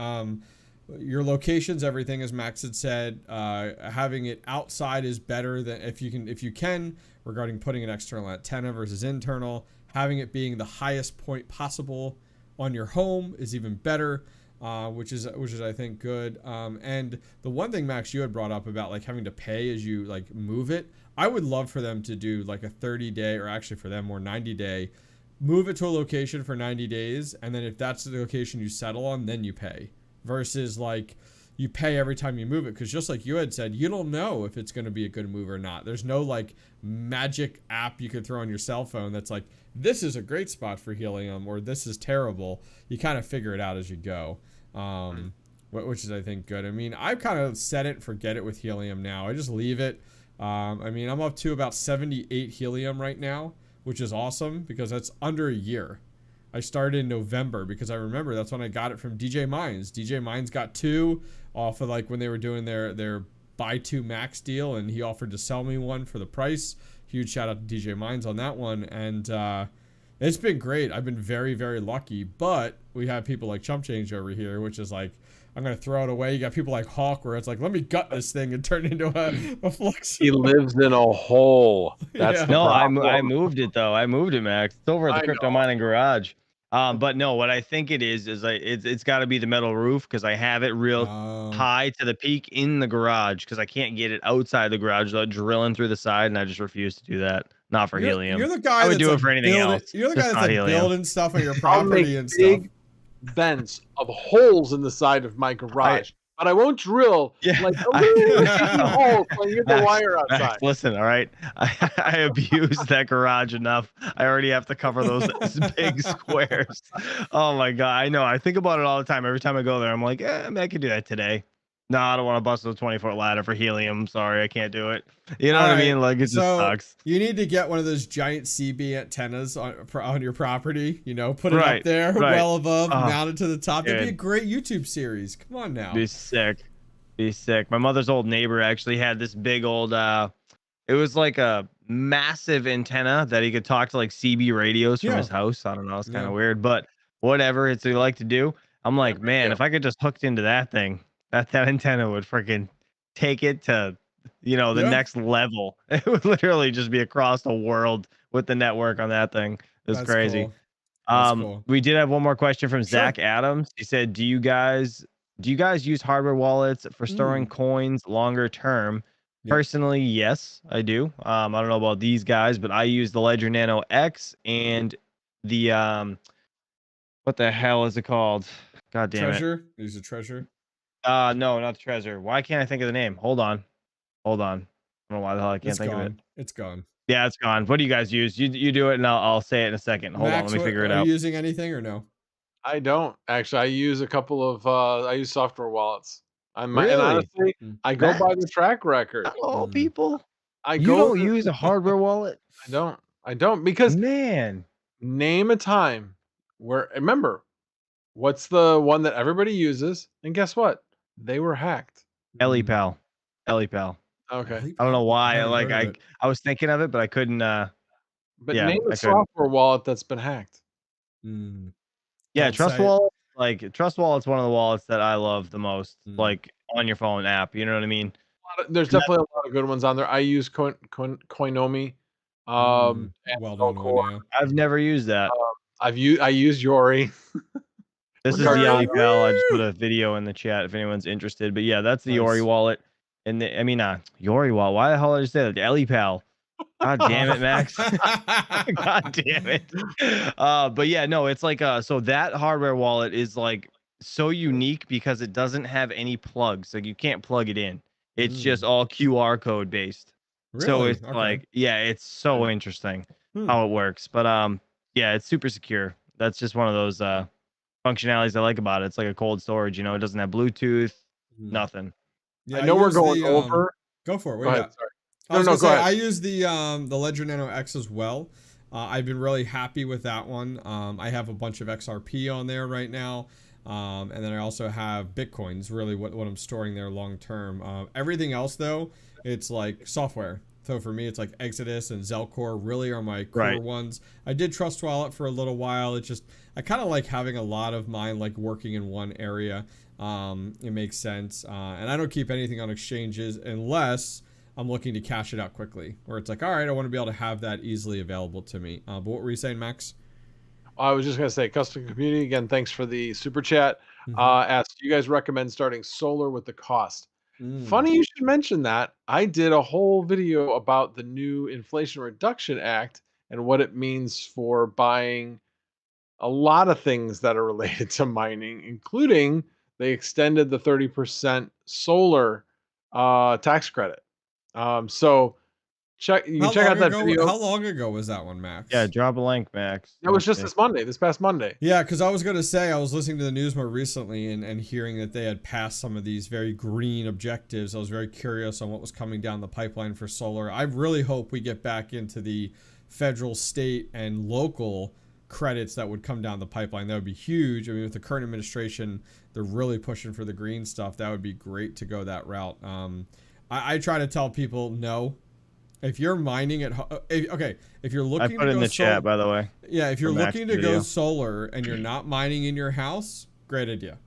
Your locations, everything, as Max had said, having it outside is better than if you can, regarding putting an external antenna versus internal. Having it being the highest point possible on your home is even better. Which is I think good. And the one thing, Max, you had brought up about like having to pay as you like move it, I would love for them to do like a 30-day, or actually for them more 90-day, move it to a location for 90 days, and then if that's the location you settle on, then you pay, versus like you pay every time you move it, because just like you had said, you don't know if it's going to be a good move or not. There's no like magic app you could throw on your cell phone that's like, this is a great spot for helium or this is terrible. You kind of figure it out as you go. Which is I think good. I mean, I've kind of set it forget it with helium now. I just leave it. I mean, I'm up to about 78 helium right now, which is awesome because that's under a year. I started in November because I remember that's when I got it from DJ Mines. DJ Mines got 2 off of like when they were doing their buy 2 max deal, and he offered to sell me one for the price. Huge shout out to DJ Mines on that one. And it's been great. I've been very, very lucky, but we have people like Chump Change over here, which is like, I'm going to throw it away. You got people like Hawk where it's like, let me gut this thing and turn it into a flux. He lives in a hole. That's Yeah. the No, problem. I moved it though. I moved it, Max. It's over at the I crypto know. mining garage. But no, what I think it is like it's got to be the metal roof because I have it real high to the peak in the garage because I can't get it outside the garage without drilling through the side, and I just refuse to do that. Not for helium. You're the guy I would that's do it like for anything else. You're the guy Just that's not like helium. building stuff on your I'll make property and big stuff. vents of holes in the side of my garage, but I won't drill like a little hole so I get the wire outside. Max, listen, all right. I abuse that garage enough. I already have to cover those big squares. Oh my god, I know. I think about it all the time. Every time I go there, I'm like, I mean, I could do that today. No, I don't want to bust a 20-foot ladder for helium. Sorry, I can't do it. You know what I mean? Like it just sucks. You need to get one of those giant CB antennas on your property. Put it up there, well above, mounted to the top. That'd be a great YouTube series. Come on now. Be sick. Be sick. My mother's old neighbor actually had this big old. It was like a massive antenna that he could talk to like CB radios from his house. I don't know. It's kind of weird, but whatever. It's what he liked to do. I'm like, man, if I could just hooked into that thing, that antenna would freaking take it to, the next level. It would literally just be across the world with the network on that thing. It's crazy. Cool. That's cool. We did have one more question from Zach Adams. He said, do you guys use hardware wallets for storing coins longer term? Yep. Personally, yes, I do. I don't know about these guys, but I use the Ledger Nano X and the what the hell is it called? God damn Treasure? Use a Treasure? No, not the Treasure. Why can't I think of the name? Hold on. I don't know why the hell I can't think of it. It's gone. Yeah, it's gone. What do you guys use? You do it, and I'll say it in a second. Hold on, let me figure it out. Are you using anything or no? I don't actually. I use a couple of I use software wallets. And Really? honestly, I go by the track record. Of all people? I You go don't use a hardware wallet? I don't because Man. name a time where remember, what's the one that everybody uses? And guess what? They were hacked. 𝐿iPal. 𝐿iPal. Okay. I don't know I why. haven't Like heard of it. I was thinking of it, but I couldn't. But Yeah, name a I couldn't. software wallet that's been hacked. Yeah, Don't Trust say it. Wallet. Like Trust Wallet's one of the wallets that I love the most. Mm. Like on your phone app. You know what I mean? There's definitely a lot of good ones on there. I use 𝐶oinomi. And Well done one, Velcor. yeah. I've never used that. I use Yori. This is the 𝐿iPal. I just put a video in the chat if anyone's interested. But yeah, that's the Yori Nice. wallet. And the, I mean, Yori wallet. Why the hell did I say that? The 𝐿iPal. God damn it, Max. God damn it. But yeah, no, it's like so that hardware wallet is like so unique because it doesn't have any plugs. Like you can't plug it in. It's just all QR code based. Really? So it's Okay. like, yeah, it's so interesting how it works. But yeah, it's super secure. That's just one of those functionalities I like about it. It's like a cold storage, you know, it doesn't have Bluetooth, nothing. Yeah, I know we're use going the, over. Go for it. What Go do you ahead. got? Sorry. I was No, gonna go say, ahead. I use the Ledger Nano X as well. I've been really happy with that one. I have a bunch of XRP on there right now. And then I also have Bitcoins, really what I'm storing there long term. Everything else though, it's like software. So for me, it's like Exodus and Zelcore really are my core ones. I did Trust Wallet for a little while. It's just, I kind of like having a lot of mine like working in one area. It makes sense. And I don't keep anything on exchanges unless I'm looking to cash it out quickly, where it's like, all right, I want to be able to have that easily available to me. But what were you saying, Max? I was just going to say, Custom Community, again, thanks for the super chat. Asked, do you guys recommend starting solar with the cost? Funny you should mention that. I did a whole video about the new Inflation Reduction Act and what it means for buying a lot of things that are related to mining, including they extended the 30% solar tax credit. So check out that video. How long ago was that one, Max? Yeah, drop a link, Max. That was just this past Monday. Yeah, because I was going to say, I was listening to the news more recently and hearing that they had passed some of these very green objectives. I was very curious on what was coming down the pipeline for solar. I really hope we get back into the federal, state, and local credits that would come down the pipeline. That would be huge. I mean, with the current administration, they're really pushing for the green stuff. That would be great to go that route. I try to tell people, no. If you're mining at if you're looking, I put it in the chat, by the way. Yeah, if you're looking to go solar and you're not mining in your house, great idea.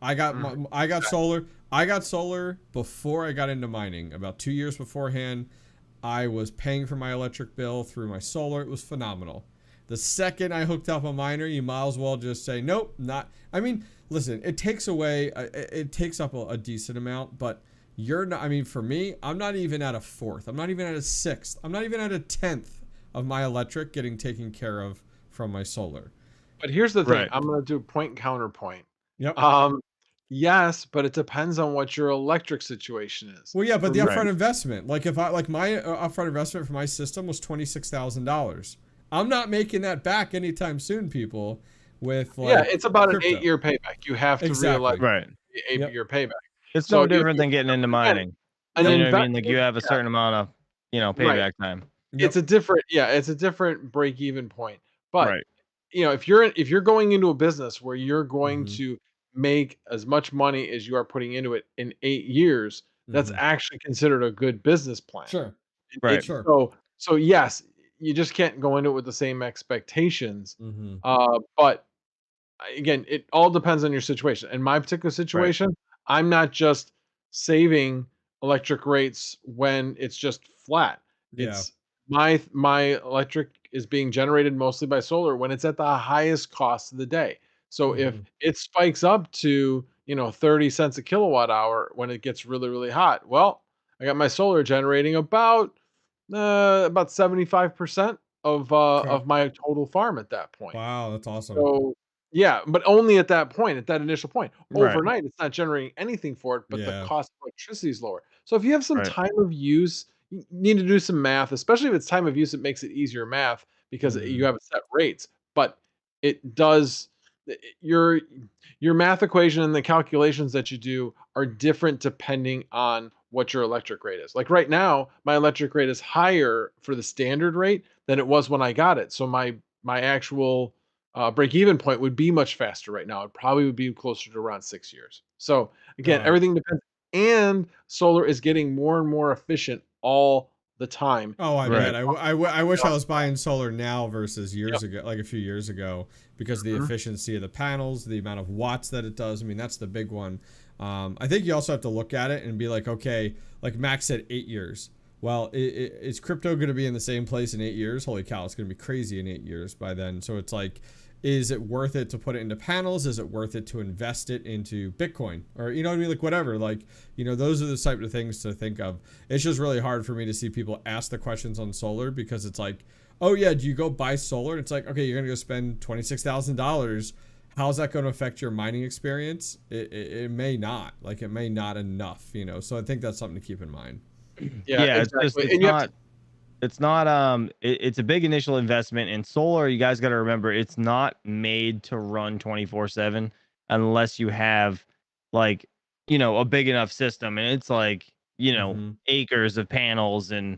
I got solar. I got solar before I got into mining. About 2 years beforehand, I was paying for my electric bill through my solar. It was phenomenal. The second I hooked up a miner, you might as well just say, nope, not. I mean, listen, it takes away, it takes up a decent amount, but you're not, I mean, for me, I'm not even at a fourth. I'm not even at a sixth. I'm not even at a 10th of my electric getting taken care of from my solar. But here's the thing. I'm going to do point counterpoint. Yep. Yes, but it depends on what your electric situation is. Well, yeah, but the upfront investment, like if I, like my upfront investment for my system was $26,000. I'm not making that back anytime soon, people. With like, it's about an 8-year payback. You have to realize the 8-year payback. It's no different than getting into mining. You know what I mean? Like you have a certain amount of, payback time. It's a different break-even point. But if you're going into a business where you're going to make as much money as you are putting into it in 8 years, that's actually considered a good business plan. Sure. So yes, you just can't go into it with the same expectations. But again, it all depends on your situation. In my particular situation, I'm not just saving electric rates when it's just flat. It's my electric is being generated mostly by solar when it's at the highest cost of the day. So if it spikes up to 30 cents a kilowatt hour when it gets really, really hot, well, I got my solar generating about 75% of my total farm at that point. Wow, that's awesome. So yeah, but only at that point, at that initial point. Overnight, it's not generating anything for it, but the cost of electricity is lower. So if you have some time of use, you need to do some math, especially if it's time of use, it makes it easier math because you have set rates. But it does, your your math equation and the calculations that you do are different depending on what your electric rate is. Like right now, my electric rate is higher for the standard rate than it was when I got it. So my actual break even point would be much faster right now. It probably would be closer to around 6 years. So again, Got it. everything depends. And solar is getting more and more efficient all the time. Oh, I Right. bet. I wish I was buying solar now versus years Yep. ago, like a few years ago, because of the Mhm. efficiency of the panels, the amount of watts that it does. I mean, that's the big one. I think you also have to look at it and be like, okay, like Max said, 8 years. Well, is crypto going to be in the same place in 8 years? Holy cow, it's going to be crazy in 8 years by then. So it's like, is it worth it to put it into panels? Is it worth it to invest it into Bitcoin? Or, you know what I mean? Like, whatever. Like, you know, those are the type of things to think of. It's just really hard for me to see people ask the questions on solar, because it's like, oh, yeah, do you go buy solar? And it's like, okay, you're going to go spend $26,000. How's that going to affect your mining experience? It may not. Like, it may not enough, you know? So I think that's something to keep in mind. Yeah, exactly. it's And you have not. It's not it's a big initial investment in solar. You guys got to remember, it's not made to run 24/7 unless you have, like, a big enough system, and it's like, acres of panels and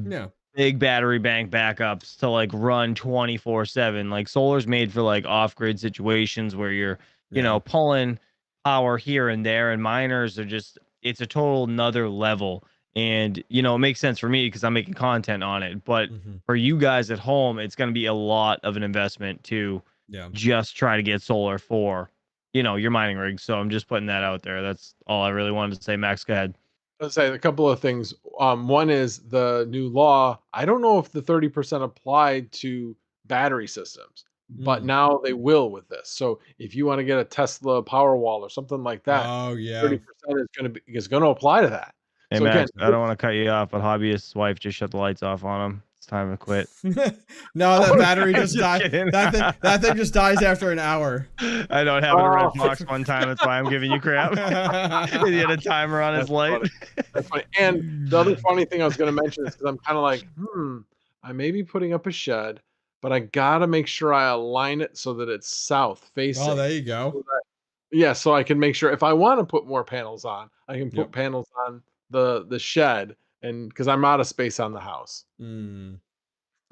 Yeah. big battery bank backups to like run 24/7. Like solar's made for like off-grid situations where you're, Yeah. pulling power here and there, and miners are just, it's a total another level. And it makes sense for me because I'm making content on it, but Mm-hmm. for you guys at home, it's going to be a lot of an investment to Yeah. just try to get solar for, your mining rig. So I'm just putting that out there. That's all I really wanted to say. Max, go ahead. Let's say a couple of things. One is the new law. I don't know if the 30% applied to battery systems, but Mm. now they will with this. So if you want to get a Tesla Powerwall or something like that, Oh, yeah. 30% is going to apply to that. Hey, So again, Max, I don't want to cut you off, but Hobbyist's wife just shut the lights off on him. It's time to quit. No, that battery I'm just just died. kidding. That thing just dies after an hour. I know it happened to Red Oh. Fox one time. That's why I'm giving you crap. He had a timer on his That's light. funny. That's funny. And the other funny thing I was going to mention is because I'm kind of like, I may be putting up a shed, but I got to make sure I align it so that it's south facing. Oh, there you go. So that- yeah, so I can make sure if I want to put more panels on, I can put Yep. panels on the shed, and because I'm out of space on the house. Mm.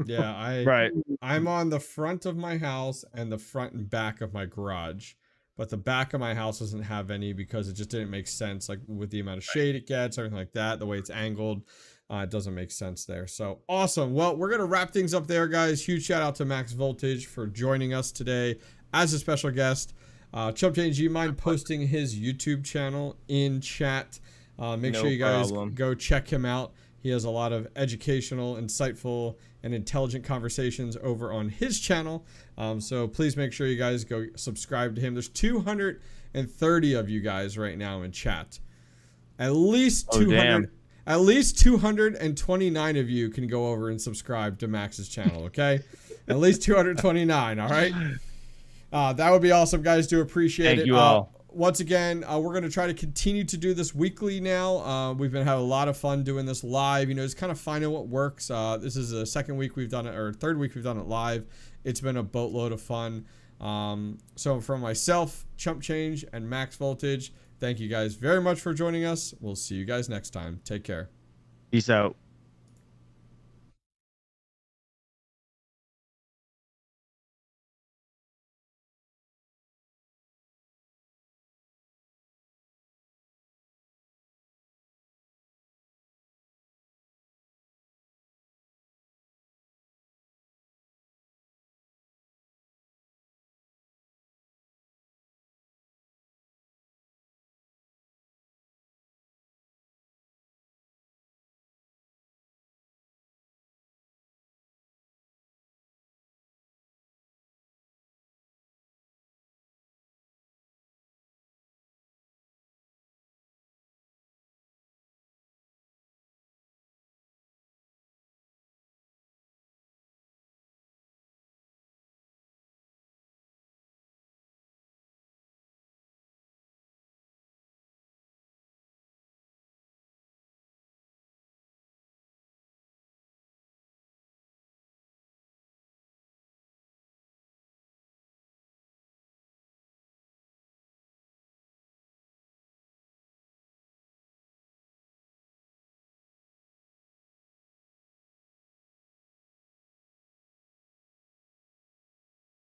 Yeah, Right. I'm on the front of my house and the front and back of my garage, but the back of my house doesn't have any because it just didn't make sense, like with the amount of shade it gets, everything like that, the way it's angled. It doesn't make sense there. So awesome. Well, we're going to wrap things up there, guys. Huge shout out to Max Voltage for joining us today as a special guest. 𝐀𝐢𝐵, mind posting his YouTube channel in chat. Make No sure you guys problem. go check him out. He has a lot of educational, insightful, and intelligent conversations over on his channel. So please make sure you guys go subscribe to him. There's 230 of you guys right now in chat. At least 200. At least 229 of you can go over and subscribe to Max's channel, okay? At least 229, all right? That would be awesome, guys. Do appreciate it. Thank you all. Once again, we're going to try to continue to do this weekly now. We've been having a lot of fun doing this live, just kind of finding what works. This is the second week we've done it, or third week we've done it live. It's been a boatload of fun. So from myself, 𝐶humpChange, and Max Voltage, thank you guys very much for joining us. We'll see you guys next time. Take care. Peace out.